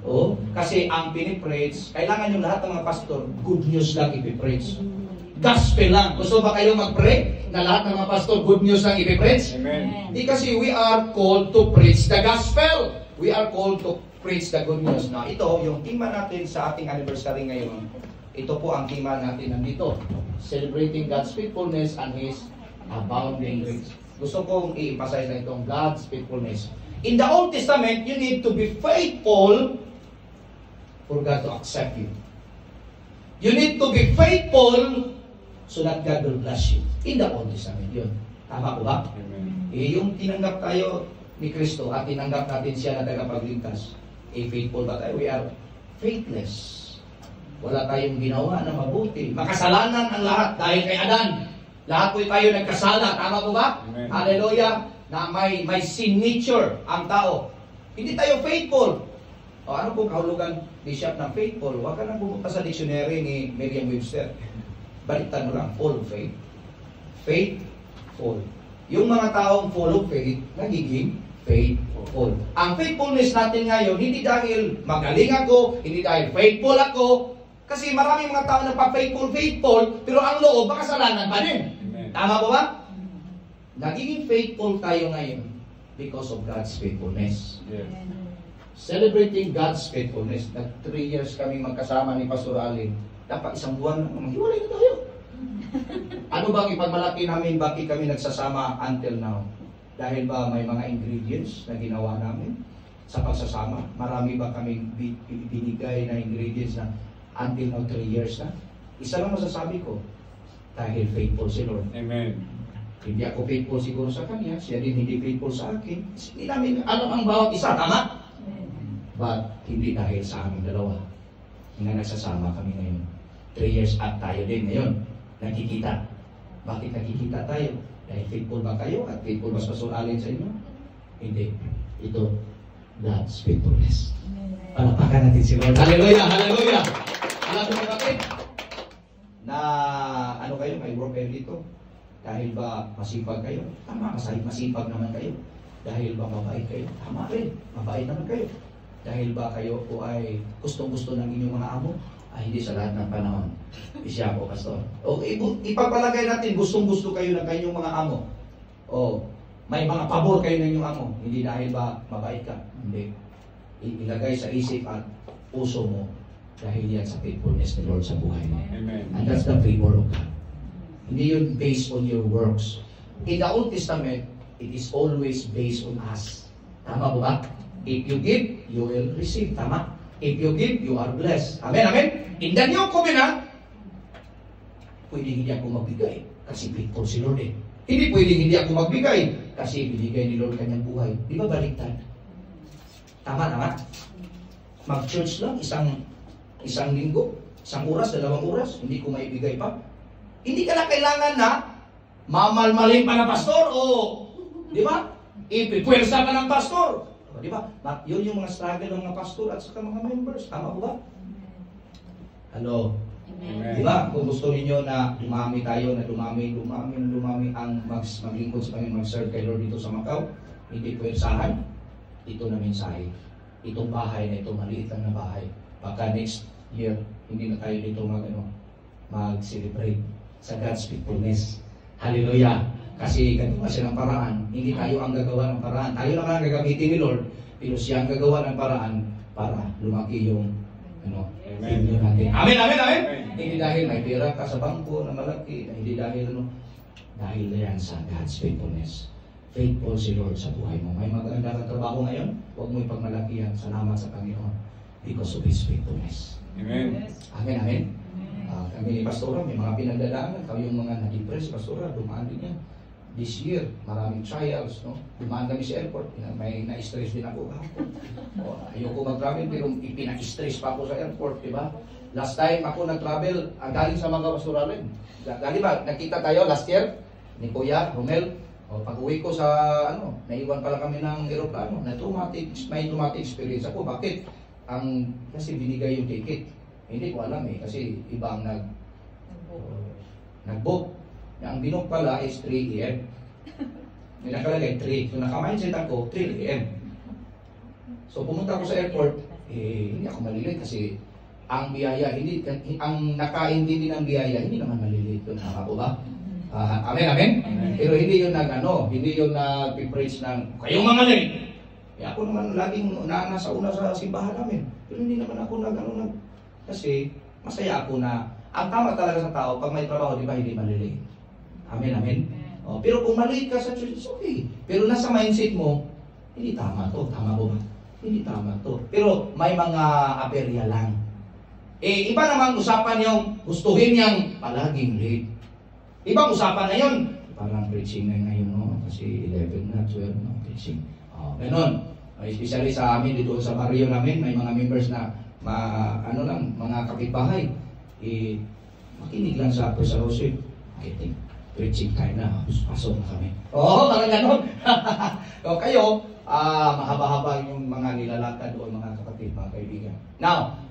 Oh, kasi ang pinipreach, kailangan yung lahat ng mga pastor, good news lang ipipreach. Gospel lang. Gusto ba kayo mag-pray na lahat ng mga pastor, good news lang ipipreach? Amen. Di kasi we are called to preach the gospel. We are called to preach the good news. Na ito, yung tema natin sa ating anniversary ngayon, ito po ang tema natin nandito. Celebrating God's faithfulness and His abounding grace. Gusto kong i-emphasize na itong God's faithfulness. In the Old Testament, you need to be faithful for God to accept you. You need to be faithful so that God will bless you. In the Old Testament, yun. Tama ko ba? Amen. Yung tinanggap tayo ni Kristo at tinanggap natin siya na tagapagligtas, faithful ba tayo? We are faithless. Wala tayong ginawa na mabuti. Makasalanan ang lahat dahil kay Adan. Lahat po tayo nagkasala. Tama po ba? Amen. Hallelujah. Na may sin nature ang tao. Hindi tayo faithful. O ano po kahulugan, Bishop, ng faithful? Huwag ka nang pumunta sa dictionary ni Merriam-Webster. Baliktad mo lang, full of faith. Faithful. Yung mga taong full of faith, nagiging faithful. Ang faithfulness natin ngayon, hindi dahil magaling ako, hindi dahil faithful ako, kasi maraming mga tao nagpa-faithful, pero ang loob, makasalanan pa din. Amen. Tama po ba? Nagiging faithful tayo ngayon because of God's faithfulness. Yes. Celebrating God's faithfulness. Nag 3 years kami magkasama ni Pastor Alin. Dapat isang buwan na maghiwalay na tayo. Ano bang ipagmalaki namin, bakit kami nagsasama until now? Dahil ba may mga ingredients na ginawa namin sa pagsasama? Marami ba kaming binigay na ingredients na until now 3 years na? Isa lang masasabi ko, dahil faithful si Lord. Amen. Hindi ako faithful siguro sa kanya, siya din hindi faithful sa akin. Hindi namin alam ang bawat isa, tama? But hindi dahil sa aming dalawa na nagsasama kami ngayon. 3 years at tayo din ngayon. Nakikita. Bakit nakikita tayo? Dahil faithful ba kayo at faithful ba sa Pastor Allen sa inyo? Hindi. Ito, God's faithfulness. Palapakan natin si Lord. Hallelujah! Hallelujah! Alam mo bakit? Na ano kayo, may work kayo dito? Dahil ba masipag kayo? Tama, masipag naman kayo. Dahil ba mabait kayo? Tama rin, mabait naman kayo. Dahil ba kayo po ay gustong-gusto ng inyong mga amo? Ay, hindi sa lahat ng panahon. Siya po, Pastor. O, ipapalagay natin, gustong-gusto kayo ng kanyang mga amo. O, may mga pabor kayo ng inyong amo. Hindi dahil ba mabait ka? Hindi. Ilagay sa isip at puso mo dahil yan sa faithfulness ni Lord sa buhay mo. Amen. And that's the favor of God. Hindi yun based on your works. In the Old Testament, it is always based on us. Tama po ba? If you give, you will receive. Tama? If you give, you are blessed. Amen, amen? In the New Covenant, pwede hindi ako magbigay kasi faithful si Lord eh. Hindi pwede hindi ako magbigay kasi binigay ni Lord kanyang buhay. Di ba baliktad? Tama, tama? Mag-church lang, isang linggo, 1 oras, 2 oras, hindi ko maibigay pa. Hindi ka na kailangan na mamalmalin pa na pastor o, di ba? Ipipwersa pa ng pastor. O, di ba? Yun yung mga struggle ng mga pastor at saka mga members. Tama po ba? Hello? Amen. Di ba? Kung gusto niyo na dumami tayo, na dumami ang maglingkod sa Panginoon, mag-serve kay Lord dito sa Macau, hindi pwersahan. Ito na mensahe. Itong bahay na ito, maliit lang na bahay. Baka next year, hindi na tayo dito mag-celebrate sa God's faithfulness. Hallelujah! Kasi gagawa siya ng paraan. Hindi tayo ang gagawa ng paraan. Tayo naman ang gagamitin ni Lord, pero siya ang gagawa ng paraan para lumaki yung Amen. yun natin. Amen, amen, amen! Amen. Hindi dahil may pera ka sa bangko na malaki, hindi dahil dahil yan sa God's faithfulness. Faithful si Lord sa buhay mo. May maganda kang trabaho ngayon, huwag mo ipagmalakihan. Salamat sa Panginoon because of His faithfulness. Amen. Amen, amen. Kami ni Pastora, may mga pinagdadaanan. Kami yung mga na-depress, Pastora, dumaan din yan. This year, maraming trials, no? Dumaan kami sa airport, may na-stress din ako. Ayoko mag-travel, pero ipina-stress pa ako sa airport, di ba? Last time ako nag-travel, galing sa mga pastoralin. Galing ba, nakita tayo last year, ni Kuya, Romel. Pag-uwi ko sa, naiwan pala kami ng aeroplano, may traumatic experience ako. Bakit? Kasi binigay yung ticket. Hindi ko alam eh, kasi iba ang nag-book. Ang binook pala is 3 AM. May nakalagay 3. So naka-mindset ako, 3 AM. So pumunta ako sa airport, hindi ako maliliit kasi ang biyaya, ang nakaintindi ng biyaya, hindi naman maliliit yun. Tama po ba? Amen, amen? Pero hindi yun hindi yun nag-preach ng, kayong mga late. Ako naman laging nasa una sa simbahan namin. Pero hindi naman ako kasi masaya ako na, ang tama talaga sa tao, pag may trabaho, di ba, hindi maliliit. Amen, amen? Pero kung maliit ka sa church, it's okay. Pero nasa mindset mo, hindi tama to. Tama po ba? Hindi tama to. Pero may mga aperya lang. Iba naman usapan yung gustuhin niyang palaging late. Ibang usapan na yun. Parang preaching na ngayon, no? Kasi 11 na, 12 na preaching. Ganon. Especially sa amin, dito sa barrio namin, may mga members na mga kapitbahay. Makinig lang sa first worship. Okay, preaching time na. Pasok na kami. Parang ganon. Kayo, mahaba-haba yung mga nilalakad o mga kapatid, mga kaibigan. Now,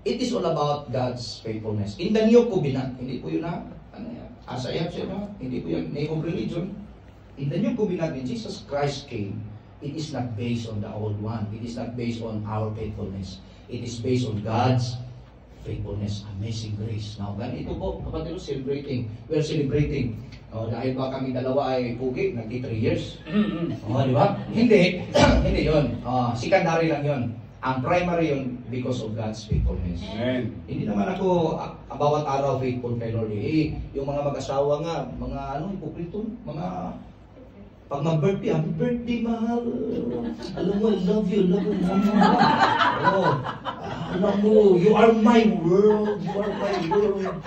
it is all about God's faithfulness. In the New Covenant, hindi po yun asayap siya na, hindi po yung name of religion. In the New Covenant, when Jesus Christ came, it is not based on the old one. It is not based on our faithfulness. It is based on God's faithfulness, amazing grace. Now, ganito po, kapatid, we're celebrating. Dahil ba kami dalawa ay pugi, nagti 3 years. Di ba? Hindi. Hindi yun. Secondary lang yun. Ang primary yun because of God's faithfulness. Amen. Hindi naman ako bawat araw faithful kay Lord. Yung mga mag-asawa nga, mga hipokrito, mga pag mag-birthday, happy birthday, mahal. Alam mo, I love you, mama. Alam mo, you are my world. You are my world.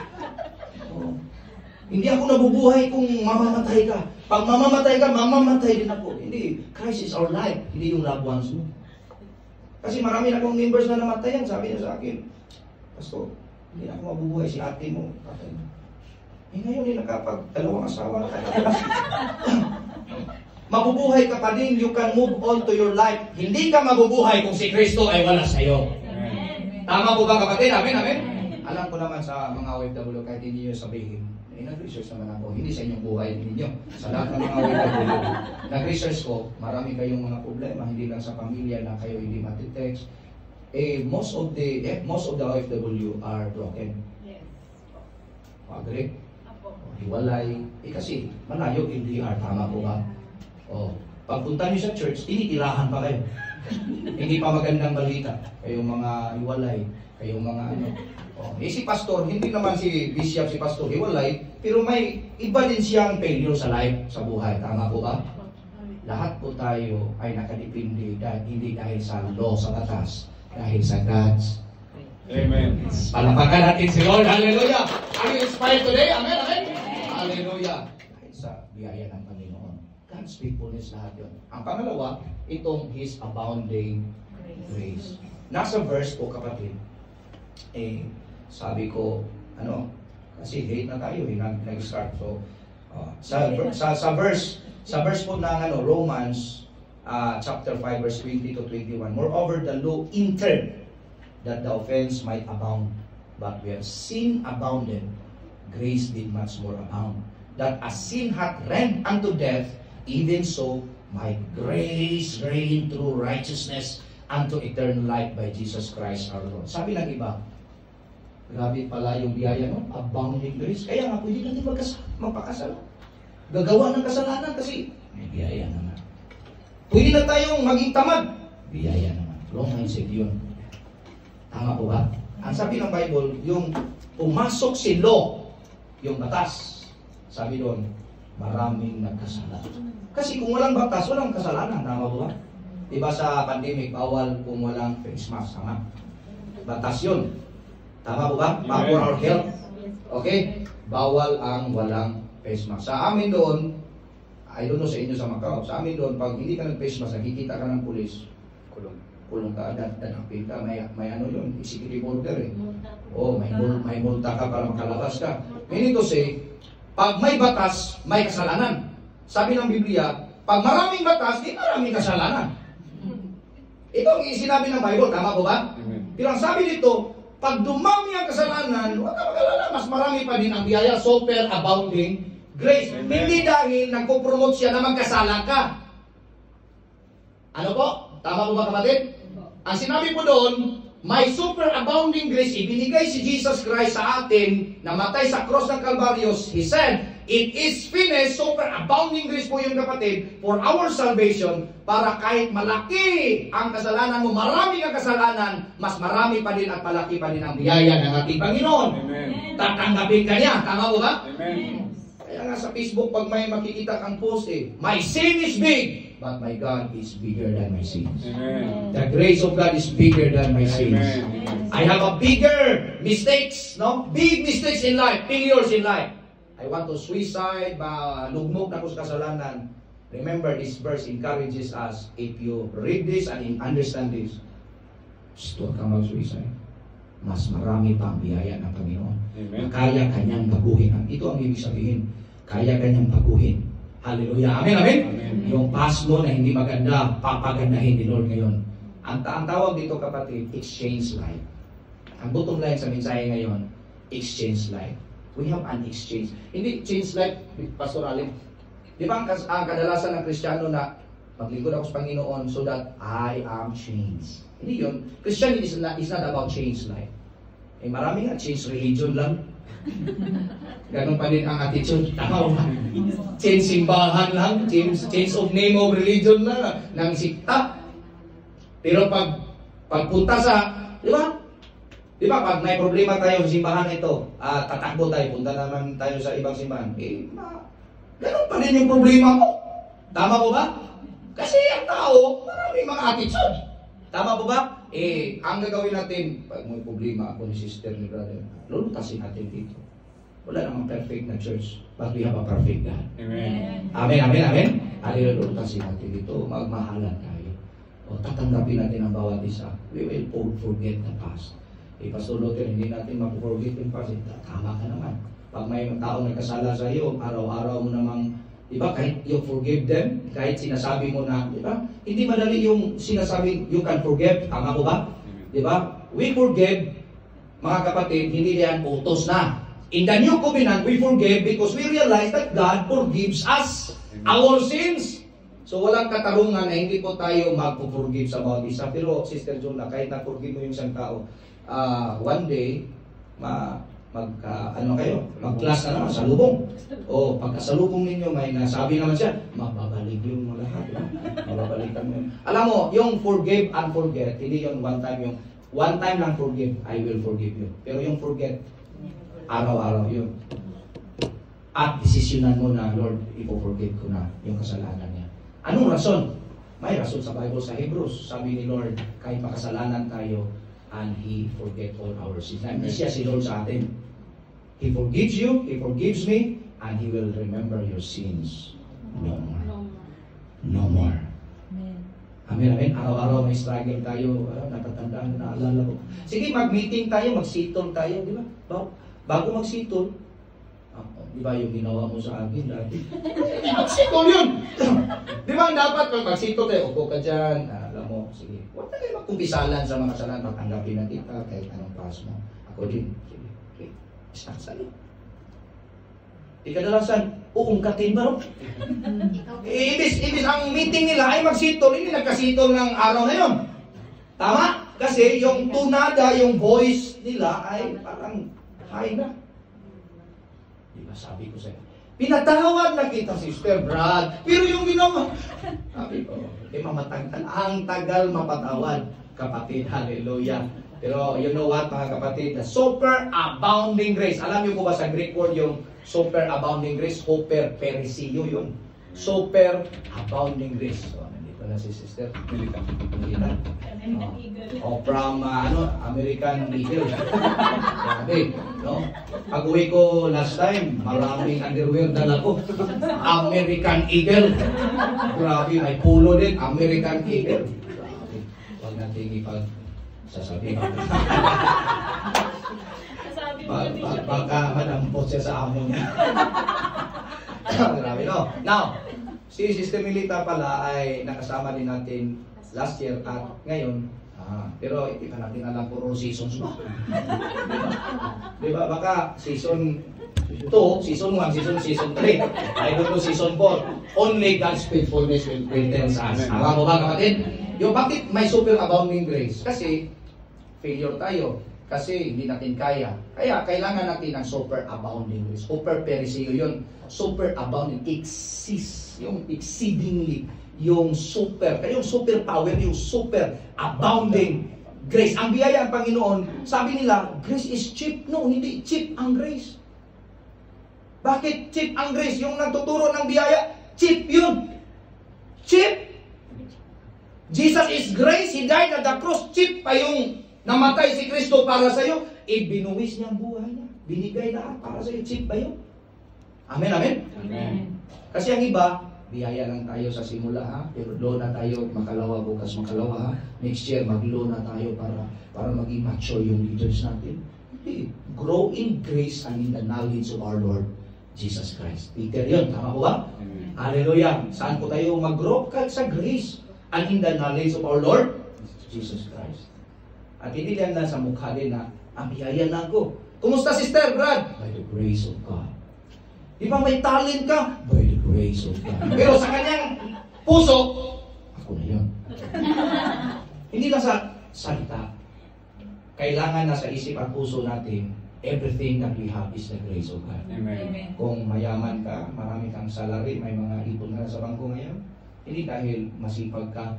Hindi ako nabubuhay kung mamamatay ka. Pag mamamatay ka, mamamatay din ako. Hindi, Christ is our life, hindi yung loved ones mo. Kasi marami na akong members na namatayan, sabi niya sa akin, Pastor, hindi na ako mabubuhay, si ate mo. Ngayon, nakapag-dalawang asawa na tayo. Mabubuhay ka pa din, you can move on to your life. Hindi ka mabubuhay kung si Kristo ay wala sa iyo. Tama po ba kapatid? Amen, amen? Alam ko naman sa mga OFW, kahit hindi nyo sabihin, nag-research naman ako, hindi sa inyong buhay ninyo. Sa lahat ng mga OFW, nag-research ko, marami kayong mga problema, hindi lang sa pamilya na kayo hindi matitext. Most of the OFW are broken. Yes. Agree? Hiwalay. Kasi malayo LDR, tama po ba? Pagpunta niyo sa church, tinitirahan pa kayo. Hindi pa magandang balita. Kayong mga hiwalay, kayong mga si pastor, hindi naman si bishop, si pastor hiwalay, pero may iba din siyang failure sa life, sa buhay. Tama po ba? Lahat po tayo ay nakadepende hindi dahil sa law, sa batas, dahil sa God's. Amen. Palapakan natin si Lord. Hallelujah. Are you inspired today? Amen, amen. Hallelujah. Dahil sa biyaya ng Panginoon. God's faithfulness lahat yun. Ang pangalawa, itong His abounding grace. Nasa verse po kapatid, sabi ko, kasi hate na tayo, nag-start. So, sa verse po ng Romans, chapter 5, verse 20 to 21, moreover, the law entered that the offense might abound. But where sin abounded, grace did much more abound. That as sin hath reigned unto death, even so might grace reign through righteousness unto eternal life by Jesus Christ our Lord. Sabi ng iba, grabe pala yung biyaya, abounding grace. Kaya nga, pwede natin magpakasala. Gagawa ng kasalanan kasi may biyaya naman. Pwede na tayong maging tamad. Biyaya naman. Wrong mindset yun. Tama po ba? Ang sabi ng Bible, yung pumasok si law, yung batas, sabi doon, maraming nagkasala. Kasi kung walang batas, walang kasalanan. Tama po ba? Diba sa pandemic, bawal kung walang face mask. Tama? Batas yun. Tama po ba? For our health. Okay? Bawal ang walang face mask. Sa amin doon, I don't know sa inyo sa Macau, sa amin doon, pag hindi ka nag-face mask, nakikita ka ng pulis, kulong ka, danapin ka, may yun, executive order may multa ka para makalabas ka. Meaning to say, pag may batas, may kasalanan. Sabi ng Biblia, pag maraming batas, di maraming kasalanan. Ito ang sinabi ng Bible, tama po ba? Pero ang sabi dito, pag dumami ang kasalanan, huwag ka mag-alala, mas marami pa din ang biyaya, super abounding grace. Amen. Hindi dahil nagpo-promote siya na magkasala ka. Ano po? Tama po ba kapatid? ang sinabi po doon, may superabounding grace, ibinigay si Jesus Christ sa atin, namatay sa cross ng Calvarius. He said, it is finished, superabounding grace po yung kapatid, for our salvation, para kahit malaki ang kasalanan mo, marami ang kasalanan, mas marami pa din at malaki pa din ang biyaya ng ating Panginoon. Amen. Tatanggapin ka niya, tama po ba? Amen. Kaya nga sa Facebook, pag may makikita kang post my sin is big, but my God is bigger than my sins. Amen. The grace of God is bigger than my sins. Amen. I have a bigger mistakes, no? Big mistakes in life, failures in life. I want to suicide, lugmok na ko sa kasalanan. Remember, this verse encourages us, if you read this and understand this, huwag kang mag-suicide. Mas marami pa ang biyaya ng Panginoon. Amen. Kaya kanyang baguhin. Ito ang ibig sabihin. Kaya kanyang baguhin. Hallelujah. Amen, amen? Amen. Yung past mo na hindi maganda, papagandahin ni Lord ngayon. Ang tawag dito kapatid, exchange life. Ang bottom line sa mensahe ngayon, exchange life. We have an exchange. Hindi change life, Pastor Allen. Di ba ang kadalasan ng Kristiyano na maglingkod ako sa Panginoon so that I am changed. Hindi yun. Christianity is not about change life. Eh marami nga change religion lang. Ganon pa din ang attitude. Tama ba? Change simbahan lang. Change of name of religion lang. Nang sikta. Pero pagpunta sa, di ba? Di ba, pag may problema tayo sa simbahan ito, tatakbo tayo, punta naman tayo sa ibang simbahan, ganun pa din yung problema mo. Tama po ba? Kasi ang tao, maraming mga attitude. Tama po ba? Ang gagawin natin, pag may problema ako ni sister, ni brother, lulutasin natin dito. Wala namang perfect na church, but we have a perfect God. Amen. Amen, amen, amen. Hallelujah, lulutasin natin dito, magmahalan tayo. O tatanggapin natin ang bawat isa. We will forget the past. Pastor Luther, hindi natin mapuforget yung past. Tama ka naman. Pag may taong nagkasala sa iyo, araw-araw mo namang, di ba, kahit you forgive them, kahit sinasabi mo na, di ba, hindi madali yung sinasabi, you can forgive. Tama ko ba? Di ba? We forgive, mga kapatid, hindi yan utos na. In the New Covenant, we forgive because we realize that God forgives us our sins. So walang katarungan na hindi po tayo magpo-forgive sa bawat isa. Pero Sister Jonah, kahit na-forgive mo yung isang tao, one day, mag-class na naman, salubong. O pagkasalubong ninyo, may nasabi naman siya, mababalik yung mga lahat. Mababalikan mo. Alam mo, yung forgive and forget, hindi yung one time lang forgive, I will forgive you. Pero yung forget, araw-araw yun. At desisyonan mo na, Lord, ipo-forgive ko na yung kasalanan niya. Anong rason? May rason sa Bible, sa Hebrews. Sabi ni Lord, kahit makasalanan tayo, and He forget all our sins. Hindi siya si Lord sa atin. He forgives you, He forgives me, and He will remember your sins no more. No more. Amen, amen. Araw-araw may struggle tayo. Natatandaan, naalala ko. Sige, mag-meeting tayo, mag-sitol tayo, di ba? Bago mag-sitol, di ba yung ginawa mo sa akin dati? Mag-sitol yun! Di ba dapat pag mag-sitol tayo, upo ka dyan, alam mo, sige. Huwag na kayo magkumpisalan sa mga kasalanan, matanggapin na kita kahit anong pass mo. Ako din. Sige, okay. Start sa'yo. Kadalasan, uungkatin ba? Ibis ang meeting nila ay mag-sitol, hindi nagka-sitol ng araw na yun. Tama? Kasi yung tunada, yung voice nila ay parang high na. Diba sabi ko sa'yo, pinatawad na kita, Sister Brad, pero yung ginawa, sabi ko, mamatagtan, ang tagal mapatawad, kapatid, hallelujah. Pero you know what, mga kapatid, the super abounding grace, alam niyo po ba sa Greek word yung super abounding grace, hoper perisio yun. Super abounding grace. So, nandito na si Sister Milita. From American Eagle. Grabe, no? Pag uwi ko last time, maraming underwear dala ko. American Eagle. Grabe, may pulo din, American Eagle. Grabe. Huwag natin sasabihin. Baka madampot siya sa amo niya. Grabe, no? Now, si Sister Milita pala ay nakasama din natin last year at ngayon. Pero hindi pa natin alam kung seasons ba. Diba? Baka season 2, season 1, season 3. I don't know season 4. Only God's faithfulness will prevail sa us. Alam mo ba, kapatid? Yung bakit may superabounding grace? Kasi failure tayo. Kasi hindi natin kaya. Kaya kailangan natin ng superabounding grace. Super periseo yun. Superabounding. Exist. Yung exceedingly. Yung super. Kaya yung super power, yung super abounding grace. Ang biyaya ng Panginoon, sabi nila, grace is cheap. No, hindi cheap ang grace. Bakit cheap ang grace? Yung nagtuturo ng biyaya, cheap yun. Cheap. Jesus is grace. He died at the cross. Cheap pa yung namatay si Kristo para sa iyo. Ibinuwis niya ang buhay niya. Binigay lahat para sa iyo. Cheap ba yun? Amen, amen? Amen. Kasi ang iba, biyaya lang tayo sa simula, ha? Pero loan na tayo, makalawa, bukas makalawa, ha? Next year, mag-loan na tayo para maging mature yung leaders natin. Hindi. Grow in grace and in the knowledge of our Lord Jesus Christ. Peter yun, tama po ba? Amen. Hallelujah. Saan po tayo mag-grow? Kahit sa grace and in the knowledge of our Lord Jesus Christ. At hindi lang na sa mukha din na, ang biyaya na ako. Kumusta, Sister Brad? By the grace of God. Di ba may talent ka? By the grace of God. Pero sa kanyang puso, ako na yun. Hindi lang sa salita. Kailangan na sa isip at puso natin, everything that we have is the grace of God. Amen. Kung mayaman ka, marami kang salary, may mga ipon ka na sa bangko ngayon, hindi dahil masipag ka.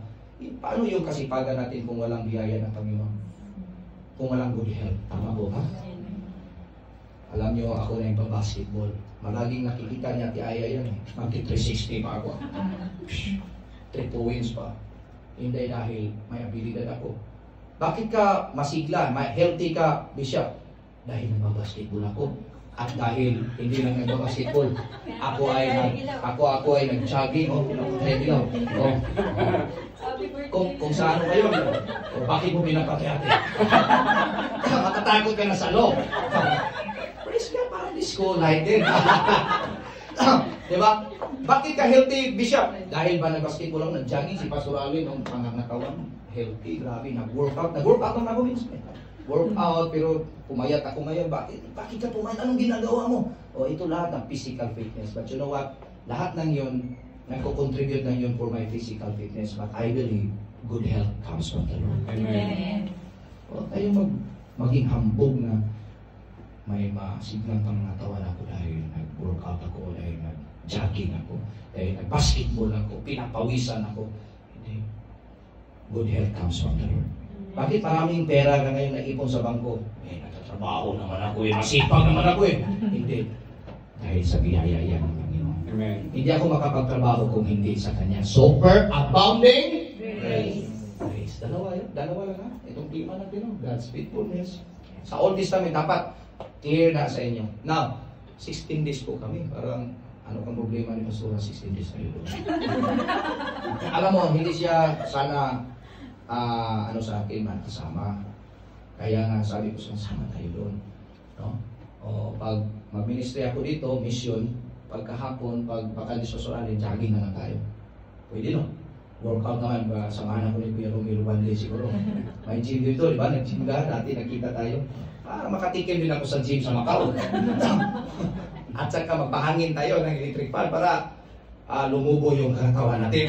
Paano yung kasipagan natin kung walang biyaya ng Panginoon? Kung walang good health. Tama po ba? Alam nyo, ako na yung basketball. Malaging nakikita niya, Aya yan eh. Magti-360 pa ako. 3 points pa. Hindi dahil may abilidad ako. Bakit ka masigla, may healthy ka, Bishop? Dahil nagbabasketball ako. At dahil hindi lang nagbabasketball, ako ay nag-jogging, pinapatay dilaw. Kung saan kayo, bakit mo pinapatay ate? Matatakot ka na sa loob. Praise God, parang disco light din. Diba? Bakit ka healthy, Bishop? Dahil ba nag-basketball ako, nag-jogging, si Pastor Alvin, ang pangangatawan, healthy, grabe, nag-workout ang ako minsan. Workout, pero pumayat ako ngayon. Bakit ka pumayat? Anong ginagawa mo? O ito lahat ng physical fitness. But you know what? Lahat ng yun, nagko-contribute ng yun for my physical fitness. But I believe good health comes from the Lord. Amen. O tayo maging hambog na may masiglang pangatawan ako dahil nag-workout ako, dahil nag-jogging ako, dahil nag-basketball ako, pinapawisan ako. Hindi. Good health comes from the Lord. Bakit maraming pera ka ngayon naipon sa bangko? Nagtatrabaho naman ako eh, masipag naman ako eh. Hindi. Dahil sa biyaya yan ng Panginoon. Amen. Hindi ako makapagtrabaho kung hindi sa Kanya. Super abounding grace. Grace. Dalawa lang ha. Itong klima natin, no? God's faithfulness. Sa Old Testament, dapat clear na sa inyo. Now, 16 days po kami. Parang, ano kang problema ni Pastora? 16 days kayo doon. Alam mo, hindi siya sana sa akin man kasama. Kaya nga sabi ko sama tayo doon. No? O pag mag-ministry ako dito, mission, pagkahapon, pag bakalis sa jogging na lang tayo. Pwede no? Workout naman, samahan ako ni Kuya Romero one day siguro. May gym dito, di ba? Nag-gym ka, dati nakita tayo. Para makatikim din ako sa gym sa Macau. At saka magpahangin tayo ng electric fan para lumubo yung katawan natin.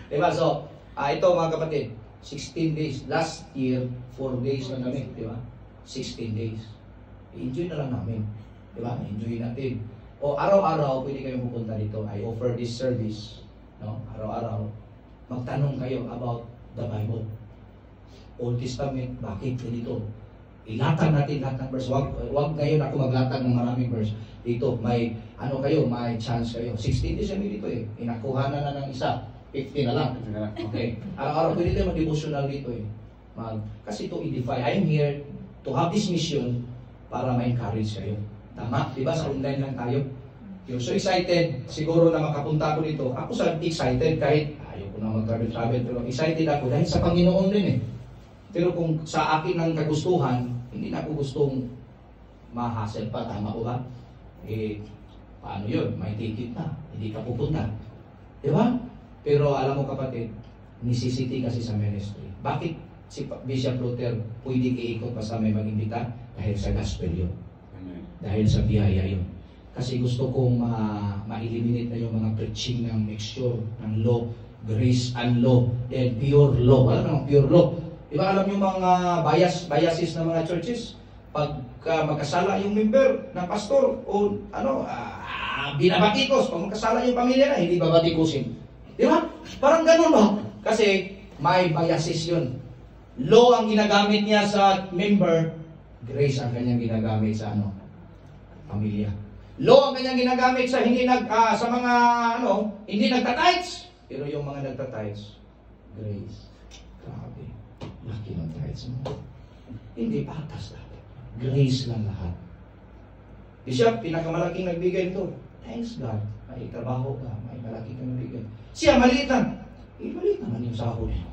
Diba? So, ito mga kapatid, 16 days. Last year, 4 days na kami, di ba? 16 days. I-enjoy na lang namin. Di ba? Enjoy natin. O araw-araw, pwede kayong pupunta dito. I offer this service. No? Araw-araw. Magtanong kayo about the Bible. Old Testament, bakit dito? Ilatag natin lahat ng verse. Wag ngayon ako maglatag ng maraming verse. Dito, may may chance kayo. 16 days kami dito eh. Inakuha na ng isa. 50 na lang. Okay. Araw-araw pwede tayo mag-devotional dito eh. Kasi to edify. I'm here to have this mission para ma-encourage kayo. Tama? Diba? Sa online lang tayo. You're so excited. Siguro na makapunta ako dito. Ako sa excited kahit ayaw ko na mag-travel. Pero excited ako dahil sa Panginoon din eh. Pero kung sa akin ang kagustuhan, hindi na ako gustong ma-hassle pa. Tama ko ba? Paano yun? May ticket na. Hindi ka pupunta. Diba? Pero alam mo kapatid, necessity kasi sa ministry. Bakit si Bishop Luther pwede iikot pa sa may mag-imbita? Dahil sa gospel yun. Amen. Dahil sa biyaya yun. Kasi gusto kong ma-eliminate na yung mga preaching ng mixture, ng law, grace and law, then pure law. Wala namang pure law. Di ba alam yung mga biases ng mga churches? Pag magkasala yung member ng pastor o binabatikos, pag magkasala yung pamilya na, hindi babatikusin. Di ba? Parang ganun ba? Kasi may biases yun. Law ang ginagamit niya sa member, grace ang kanyang ginagamit sa pamilya. Law ang kanyang ginagamit sa sa mga hindi nagtatights. Pero yung mga nagtatights, grace. Grabe. Laki ng tithes mo. Hindi patas dapat. Grace lang lahat. Siya, pinakamalaking nagbigay ito. Thanks God. May trabaho ka, may malaki kang nagbigay. Siya, maliit lang. Maliit naman yung sahod mo.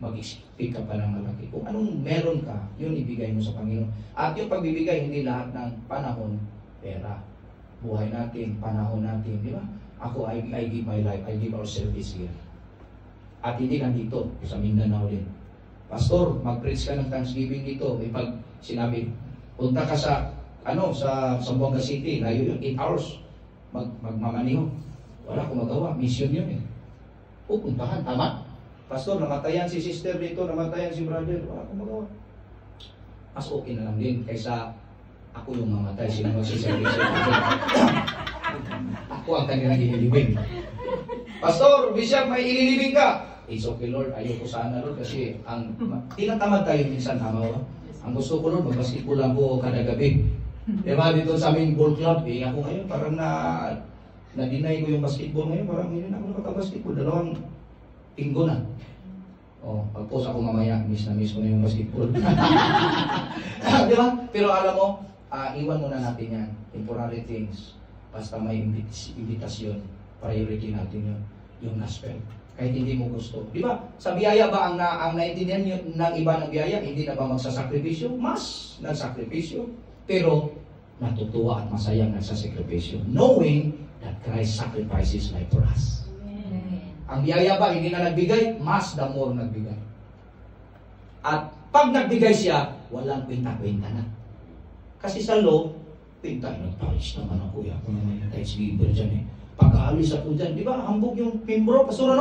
Mag-speak ka pa ng malaki. Kung anong meron ka, yun ibigay mo sa Panginoon. At yung pagbibigay, hindi lahat ng panahon, pera. Buhay natin, panahon natin, di ba? Ako, I give my life, I give our service here. At hindi lang dito, sa Mindanao din. Pastor, mag-preach ka ng Thanksgiving dito. May pag sinabi, punta ka sa Zamboanga City, layo yun, 8 hours. Magmamaniho. Wala akong magawa, mission yun eh. Pupuntahan, tama? Pastor, namatayan si sister dito, namatayan si brother, wala akong magawa. Mas okay na lang din kaysa ako yung mamatay, sino magsiservisyo ako. Ako ang kanilang ililibing. Pastor, Bishop, may ililibing ka. It's okay, Lord. Ayoko sana, Lord, kasi tinatamad tayo minsan, tama ba? Ang gusto ko, Lord, mag-basketball lang po kada gabi. Diba, dito sa aming ball club, ako ngayon, parang na-deny ko yung basketball ngayon, parang hindi na ako nakata-basketball. 2 linggo na. Pag-post ako mamaya, miss na ko na yung basketball. Diba? Pero alam mo, iwan muna natin yan. Temporary things. Basta may invitasyon, priority natin yun. Yung gospel. Kahit hindi mo gusto. Di ba? Sa biyaya ba ang naintindihan ng iba ng biyaya? Hindi na ba magsasakripisyo? Mas nagsakripisyo. Pero natutuwa at masayang nagsasakripisyo. Knowing that Christ sacrifices life for us. Amen. Ang biyaya ba hindi na nagbigay? Mas the more nagbigay. At pag nagbigay siya, walang kwenta-kwenta na. Kasi sa law, kwenta, nag-touch naman ako. Ako naman yung touch giver dyan eh. Pag-aalis ako dyan, di ba? Hambog yung membro, pastor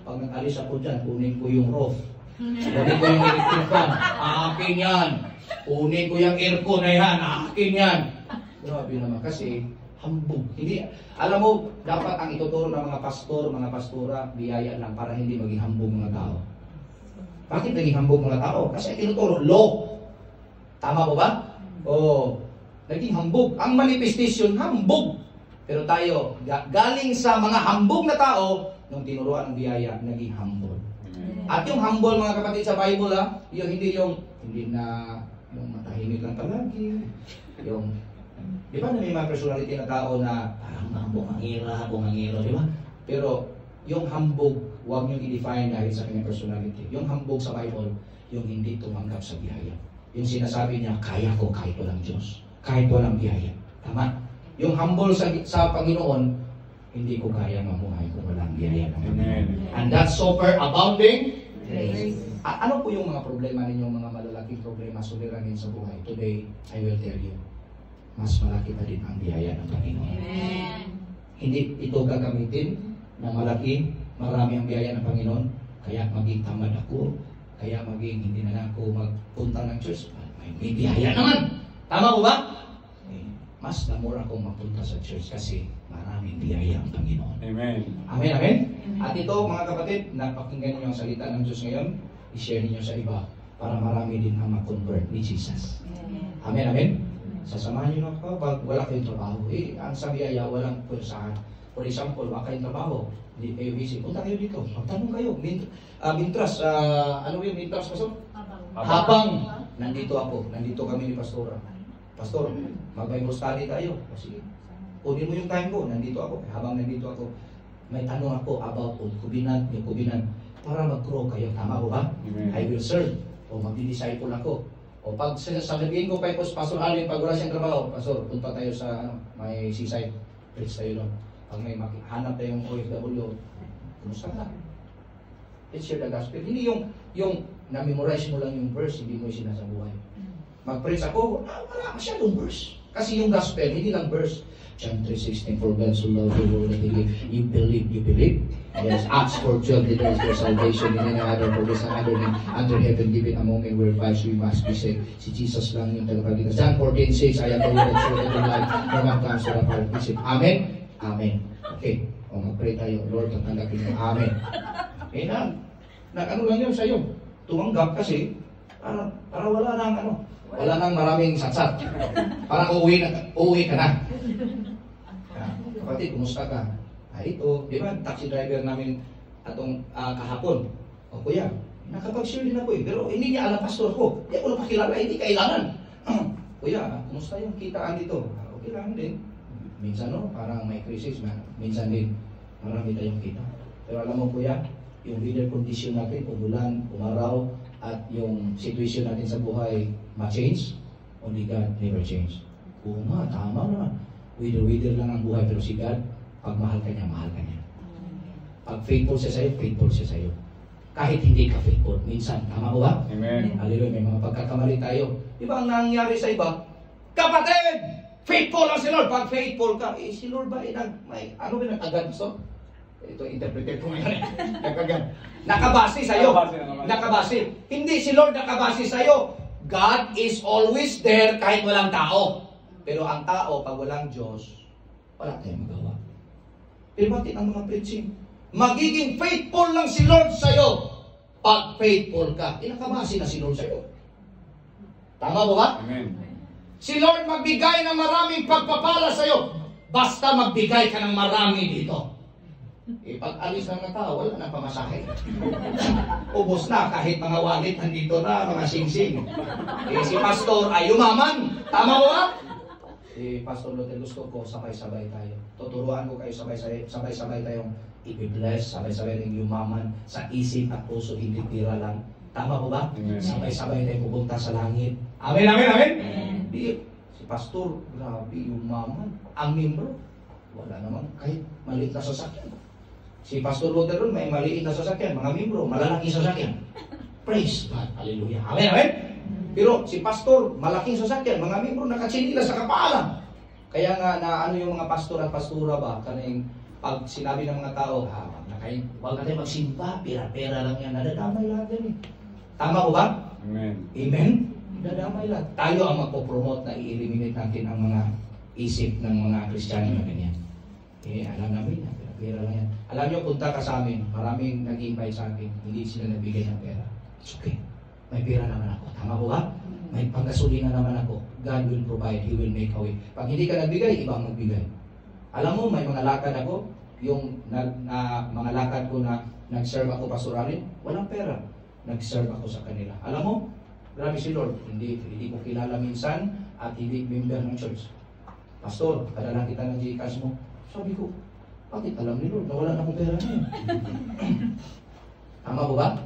Pag nag-alis ako dyan, kunin ko yung roof. Kunin ko yung electric fan. Akin yan. Kunin ko yung aircon na yan. Akin yan. Grabe naman kasi hambog. Hindi, alam mo, dapat ang ituturo ng mga pastor, mga pastora, biyaya lang para hindi maging hambog mga tao. Bakit naging hambog mga tao? Kasi tinuturo, law. Tama po ba? Naging hambog. Ang manifestation, hambog. Pero tayo, galing sa mga hambog na tao, nung tinuruan ng biyaya, naging humble. At yung humble, mga kapatid sa Bible, yung hindi na yung matahimik lang palagi. Di ba na may mga personality na tao na parang bungangiro, di ba? Pero yung hambog, huwag nyo i-define dahil sa kanyang personality. Yung hambog sa Bible, yung hindi tumanggap sa biyaya. Yung sinasabi niya, kaya ko kahit walang Diyos, kahit walang biyaya. Tama? Yung humble sa Panginoon, hindi ko kaya mamuhay kung walang biyaya ng Panginoon. And that's superabounding grace. Ano po yung mga problema ninyo, mga malalaking problema suliranin sa buhay? Today, I will tell you, mas malaki pa din ang biyaya ng Panginoon. Amen. Hindi ito gagamitin na marami ang biyaya ng Panginoon, kaya maging tamad ako, kaya maging hindi na ako magpunta ng church. May biyaya naman. Tama po ba? Mas namor akong mapunta sa church kasi maraming biyaya ang Panginoon. Amen. Amen, amen. At ito, mga kapatid, napakinggan niyo ang salita ng Diyos ngayon, i-share niyo sa iba para marami din ang ma-convert ni Jesus. Amen, amen. Sasamahan niyo na ako pag wala kayong trabaho. Ang sa biyaya, walang pwersahan. For example, wala kayong trabaho, hindi kayo busy. Punta kayo dito, magtanong kayo. Mintras, ano yung mintras, Pastor? Habang nandito kami ni Pastora. Pastor, mag-Bible study tayo. Sige, kunin mo yung time ko, nandito ako. Habang nandito ako, may tanong ako about yung kubinan, para mag-grow kayo. Tama ko ba? Amen. I will serve. O magdi-disciple ako. O pag sasabihin ko kay Pastor Alvin, pag wala siyang trabaho, Pastor, punta tayo sa may seaside. Preach tayo doon. Pag may hanap tayong OFW, kumusta ka? Let's share the gospel. Hindi yung na-memorize mo lang yung verse, hindi mo yung sinasabuhay. Mag-preach ako, wala masyadong verse. Kasi yung gospel, hindi lang verse. John 3:16, for God so loved the world that He gave. You believe. Yes, Acts 4:12, there is for salvation in any other, for this other name under heaven given among men whereby we must be saved. Si Jesus lang yung tagapagligtas. John 14:6, I am the way, the truth, and the life. No man comes to the Father but Him. Amen? Amen. Okay. O mag-pray tayo. Lord, tatanggapin mo. Amen. Eh ano lang yun sa'yo. Tumanggap kasi, para wala nang wala nang maraming satsat. Parang uuwi ka na. Kapatid, kumusta ka? Ito, di ba, taxi driver namin atong kahapon. O kuya, nakapag-share din ako pero hindi niya alam pastor ko. Hindi ako napakilala, hindi kailangan. Kuya, kumusta yung kitaan dito? Okay lang din. Minsan parang may crisis, minsan din marami tayong kita. Pero alam mo kuya, yung weather condition natin, umulan, umaraw, at yung situation natin sa buhay ma-change, only God never change. Oo nga, tama naman. Wither lang ang buhay, pero si God, pag mahal ka niya, mahal ka niya. Pag faithful siya sa'yo, faithful siya sa'yo. Kahit hindi ka faithful, minsan, tama ko ba? Amen. Hallelujah, may mga pagkakamali tayo. Di ba ang nangyari sa iba? Kapatid! Faithful lang si Lord. Pag faithful ka, si Lord ba, ano ba nag-agad gusto? Ito, interpret ko ngayon nag-agad. Nakabase sa'yo. Nakabase. Hindi si Lord nakabase sa'yo. God is always there kahit walang tao. Pero ang tao, pag walang Diyos, wala tayong magawa. Pero bakit ang mga preaching? Magiging faithful lang si Lord sa'yo. Pag faithful ka, nakabase na si Lord sa'yo. Tama ba ba? Amen. Si Lord magbigay ng maraming pagpapala sa'yo. Basta magbigay ka ng marami dito. Pag alis ng mga tao, wala nang pamasahe. Ubos na, kahit mga wallet nandito na, mga sing-sing. Si pastor ay yumaman. Tama ba? Pastor Luther, gusto ko sabay-sabay tayo. Tuturuan ko kayo sabay-sabay tayong i-bless, sabay-sabay tayong yumaman sa isip at puso, hindi tira lang. Tama po ba? Amen. Sabay-sabay tayong pupunta sa langit. Amen, amen, amen? Di, si pastor, grabe, yumaman. Ang membro, wala naman, kahit maliit na sasakyan. Si Pastor Luther ron, may maliit na sasakyan, mga membro, malalaking sasakyan. Praise God, hallelujah. Amen, amen? Pero si pastor, malaking sasakyan, mga membro nakatsinila sa kapalan. Kaya nga na yung mga pastor at pastura ba, kaning pag sinabi ng mga tao, huwag natin magsimba, pera-pera lang yan, nadadamay lahat yan eh. Tama ko ba? Amen. Amen? Nadadamay lahat. Tayo ang magpo-promote na i-eliminate natin ang mga isip ng mga Kristiyano na ganyan. Alam namin yan, pera lang yan. Alam nyo, punta ka sa amin, maraming nag-invite sa akin, hindi sila nagbigay ng pera. It's okay. May pera naman ako. Tama ko ba? May panggasolina naman ako. God will provide. He will make a way. Pag hindi ka nagbigay, ibang magbigay. Alam mo, may mga lakad ako, yung mga lakad ko na nag-serve ako pastoralin, walang pera. Nag-serve ako sa kanila. Alam mo, grabe si Lord. Hindi ko kilala minsan at hindi member ng church. Pastor, padala kita ng Gcash mo. Sabi ko, bakit alam ni Lord na wala na akong pera niya? Tama ko ba?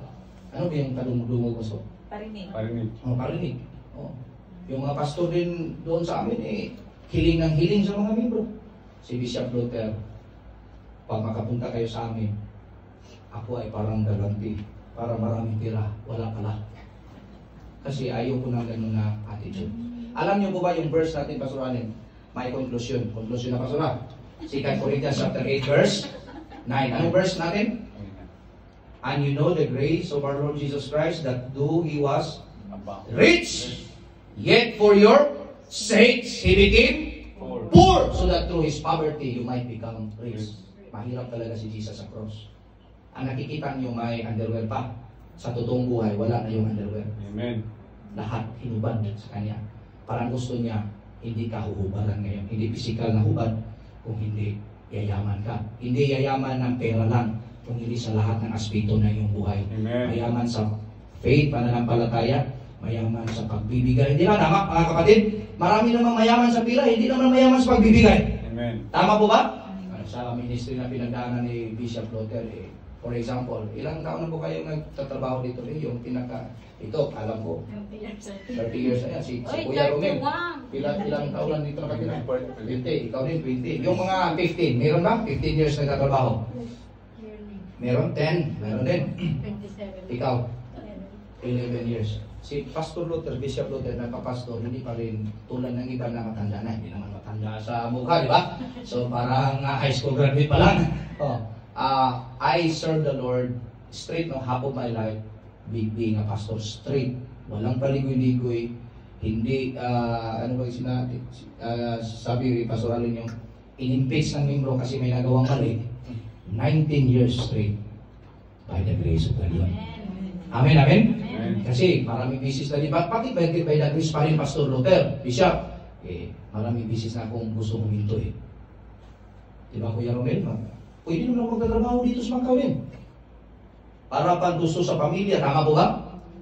Ano ba yung kadungog-dungog mo? Parinig. Parinig. Yung mga pastor din doon sa amin, hiling ng hiling sa mga membro. Si Bishop Luther, pag makapunta kayo sa amin, ako ay parang galanti. Para maraming tira, wala pala. Kasi ayaw ko ng ganun na attitude. Alam niyo po ba yung verse natin, Pastor Allen? May conclusion. Conclusion na, Pastor Allen. 2 Corinthians chapter 8, verse 9. Anong verse natin? And you know the grace of our Lord Jesus Christ, that though He was rich, yet for your sakes He became poor, so that through His poverty you might become rich. Mahirap talaga si Jesus sa cross. Ang nakikita niyo may underwear pa. Sa totoong buhay, wala na yung underwear. Amen. Lahat hinubad sa Kanya. Parang gusto Niya, hindi ka huhubaran ngayon. Hindi physical na hubad, kung hindi yayaman ka. Hindi yayaman ng pera lang, kung hindi sa lahat ng aspeto na iyong buhay. Amen. Mayaman sa faith, pananampalataya, mayaman sa pagbibigay. Hindi ba tama, mga kapatid? Marami namang mayaman sa pila, hindi naman mayaman sa pagbibigay. Amen. Tama po ba? Sa ministry na pinagdaanan ni Bishop Luther, for example, ilang taon na po kayo nagtatrabaho dito? Yung ito, alam ko, 30 years na yan. Si Kuya Romel, ilang taon lang dito nakatira? 20, ikaw din 20. Yung mga 15, meron ba? 15 years nagtatrabaho? Meron 10, meron din. 27. Ikaw? 11 years. Si Pastor Luther, Bishop Luther, nagpapastor, hindi pa rin tulad ng iba na matanda na. Hindi naman matanda sa mukha, di ba? So parang high school graduate pa lang. I serve the Lord straight no half of my life being a pastor straight. Walang paligoy-ligoy. Hindi, ano ba yung sinabi? Sabi, Pastor Alin yung in-impeach ng membro kasi may nagawang mali. 19 years straight by the grace of God. Amen, amen? Kasi maraming bisis na din. Bakit by the grace pa rin Pastor Luther, Bishop? Maraming bisis na akong gusto huminto eh. Diba Kuya Romel? Pwede naman ako magtatrabaho dito sa Mangkawin. Para pang gusto sa pamilya, tama po ba?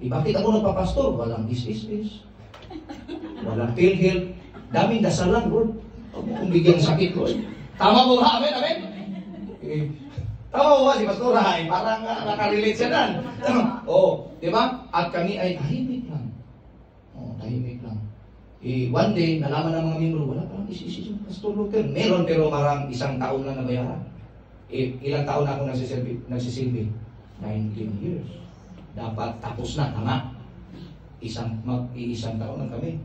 Bakit ako nagpapastor? Walang is. Walang PhilHealth. Daming dasalan, Lord. Huwag mo kong bigyan sakit, Lord. Tama po ba? Amen, amen? Tama ba si Pastor Hay? Parang nakarelate siya nan. Di ba? At kami ay tahimik lang. Tahimik lang. One day, nalaman ng mga membro, wala parang isi-isi si Pastor Luther. Meron pero marang isang taon lang nabayaran. Ilang taon na ako nagsisilbi? 19 years. Dapat tapos na, tama. Mag-iisang taon lang kami.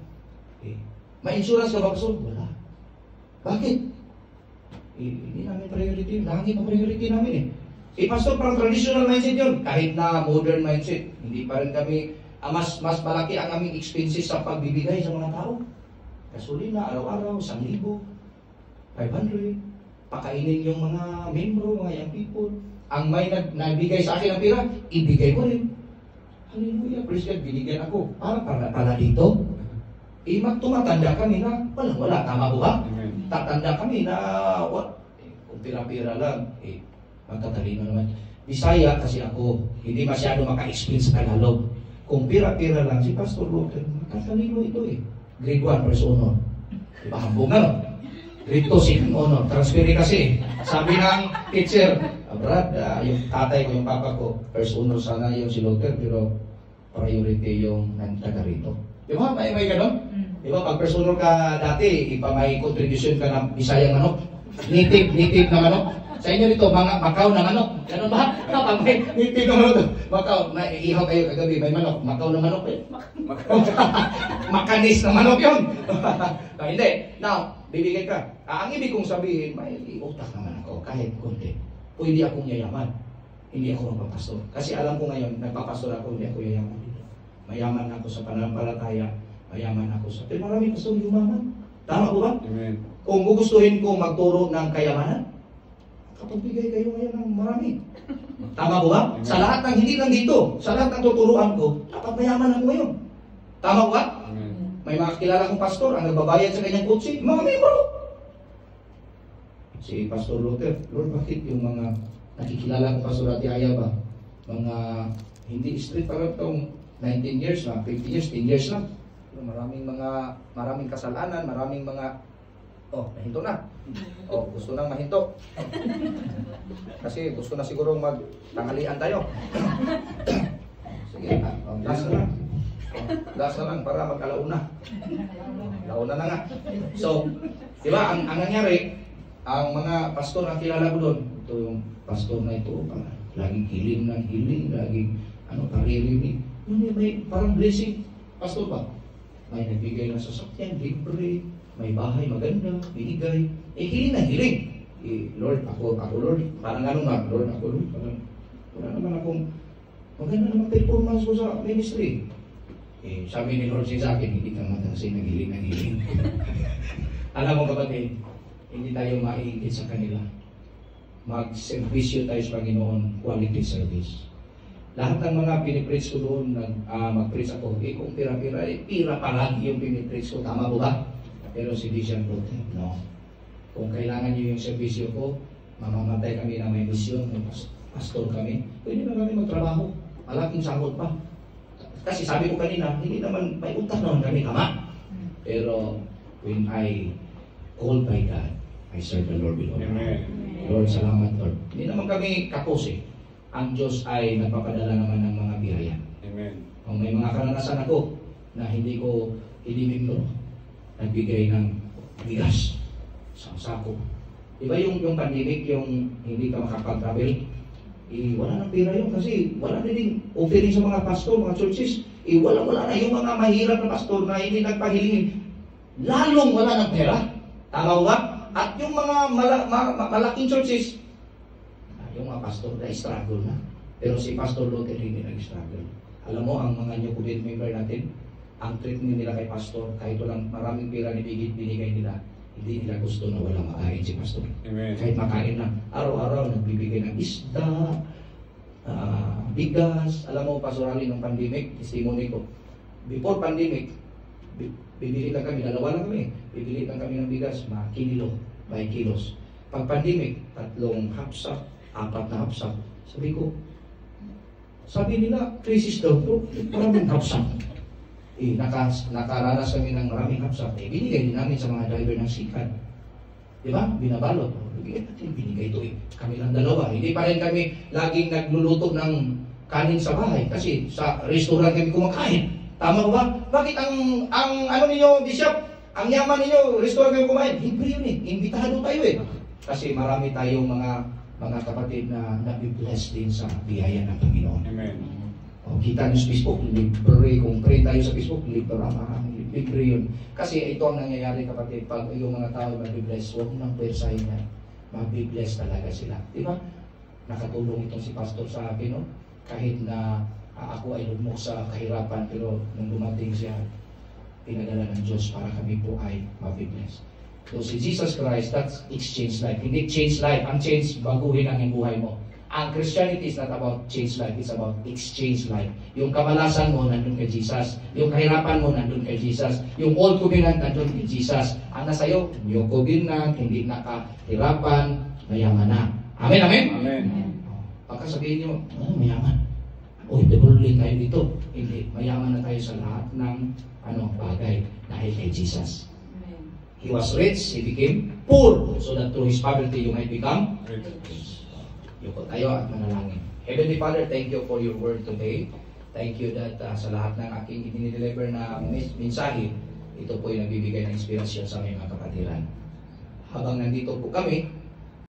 May insurance ka ba, Pastor? Wala. Bakit? Hindi namin priority. Lagi pa priority namin Pastor, parang traditional mindset yun. Kahit na modern mindset, hindi pa rin kami, mas malaki ang aming expenses sa pagbibigay sa mga tao. Gasolina, araw-araw, 1,000, 500. Pakainin yung mga membro, mga young people. Ang may nagbigay sa akin ng pera, ibigay ko rin. Hallelujah, praise God, binigyan ako. Para dito. Tumatanda kami na wala. Tama po ba? Tatanda kami na kung pira-pira lang, magtatalino naman. Bisaya kasi ako, hindi masyado maka-explain sa Tagalog. Kung pira-pira lang, si Pastor Luther, makatalino ito Grade 1, first honor. Diba, hambungan, Grade 2, second honor. Transferi kasi. Sabi ng teacher, Brad, yung tatay ko, yung papa ko, first honor sana yung si Luther, pero priority yung nagtaga rito. Di ba? May ganon? Di ba? Pag first honor ka dati, may contribution ka ng Bisayang manok. Native na manok. Sa inyo dito, mga Macau na manok. Ganon ba? Pag may native na manok. Macau, ihaw kayo kagabi, may manok. Macau na manok Makanis na manok yun. Hindi. Now, bibigay ka. Ang ibig kong sabihin, may utak naman ako, kahit konti. Pwede akong yayaman. Hindi ako magpapastor. Kasi alam ko ngayon, nagpapastor ako, hindi ako yayaman dito. Mayaman ako sa pananampalataya, mayaman ako sa... Pero marami pastor yumaman. Tama po ba? Amen. Kung gugustuhin ko magturo ng kayamanan, kapagbigay kayo ngayon ng marami. Tama po ba? Amen. Sa lahat ng hindi lang dito, sa lahat ng tuturuan ko, dapat mayaman ako ngayon. Tama po ba? Amen. May mga kilala kong pastor ang nagbabayad sa kanyang kutsi, mga membro. Si Pastor Luther, Lord, bakit yung mga nakikilala kong pastor at Aya ba? Mga hindi straight para itong 19 years na, 50 years, 10 years lang. Maraming kasalanan, maraming mga nahinto na. Gusto nang mahinto. Kasi gusto na siguro magtanghalian tayo. Sige, last na lang. Last na lang para magkalauna. Launa na nga. So, di ba, ang nangyari, ang mga pastor ang kilala ko doon, ito yung pastor na ito, laging hiling, laging karirinig. May parang blessing. Pastor ba? May nagbigay ng sasakyan, libre, may bahay maganda, binigay. Hiling na hiling. Lord, ako Lord. Parang ganun nga, Lord, ako Lord. Parang, wala naman akong maganda naman performance ko sa ministry. Sabi ni Lord sa akin, hindi ka kasi naghiling. Alam mo kapatid, hindi tayo maiigit sa kanila. Mag-servisyo tayo sa Panginoon, quality service. Lahat ng mga pinipreach ko doon, mag-preach ako, kung pira-pira, pira pa lang yung pinipreach ko. Tama po ba? Pero si Bishop Luther, no. Kung kailangan nyo yung servisyo ko, mamamatay kami na may misyon, may pastor kami, pwede na kami magtrabaho. Malaking sahod pa. Kasi sabi ko kanina, hindi naman, may utak naman kami, tama. Pero when I called by God, I serve the Lord with all my heart. Lord, salamat Lord. Hindi naman kami kapos Ang Diyos ay nagpapadala naman ng mga biyaya. Amen. Kung may mga karanasan ako na hindi membro, nagbigay ng bigas sa sako. Diba yung pandemic, yung hindi ka makapag-travel, wala nang pera yun kasi wala na din offering sa mga pastor, mga churches. wala na yung mga mahirap na pastor na hindi nagpahilingin. Lalong wala ng pera. Tama ba? At yung mga malaking churches, yung mga pastor na struggle na. Pero si Pastor Luther hindi nag-struggle. Alam mo, ang mga new COVID member natin, ang treatment nila kay pastor, kahit walang maraming pera ni binigay nila, hindi nila gusto na walang makain si pastor. Amen. Kahit makain lang. Araw-araw nagbibigay ng isda, bigas. Alam mo, pastorali ng pandemic, testimony ko. Before pandemic, bibili lang kami, dalawa lang kami. Bibili lang kami ng bigas, mga kilo, by kilos. Pag pandemic, 3 hapsak, 4 na hapsak. Sabi nila, crisis daw, pero maraming hapsak. Nakaranas kami ng maraming hapsak. Binigay din namin sa mga driver ng sikat. Di ba? Binabalot. Binigay ito kami lang dalawa. Hindi pa rin kami laging nagluluto ng kanin sa bahay kasi sa restaurant kami kumakain. Tama ba? Bakit ang ano ninyo, Bishop? Ang yaman ninyo, restaurant kayo kumain? Libre yun eh. Imbitado tayo eh. Kasi marami tayong mga kapatid na nabibless din sa biyaya ng Panginoon. Amen. O, kita nyo sa Facebook, libre. Kung pray tayo sa Facebook, libre yun. Kasi ito ang nangyayari kapatid, pag yung mga tao mabibless, huwag nang pwersahin niya. Mabibless talaga sila. Di ba? Nakatulong itong si pastor sa akin, no? Kahit na ako ay lugmok sa kahirapan, pero nung dumating siya, pinadala ng Diyos para kami po ay mabibless. So si Jesus Christ, that's exchange life. Hindi change life. Ang change, baguhin ang buhay mo. Ang Christianity is not about change life. It's about exchange life. Yung kamalasan mo, nandun kay Jesus. Yung kahirapan mo, nandun kay Jesus. Yung old covenant, nandun kay Jesus. Ang nasa'yo, yung covenant, hindi nakahirapan, mayaman na. Amen, amen? Amen. Pagka sabihin nyo, mayaman. Debulit tayo dito. Hindi. Mayaman na tayo sa lahat ng bagay dahil kay Jesus. He was rich, he became poor, so that through his poverty you might become rich. Yuko tayo at manalangin. Heavenly Father, thank you for your word today. Thank you that sa lahat ng aking i-deliver na mensahe, ito po yung nagbibigay ng inspirasyon sa aming mga kapatiran. Habang nandito po kami,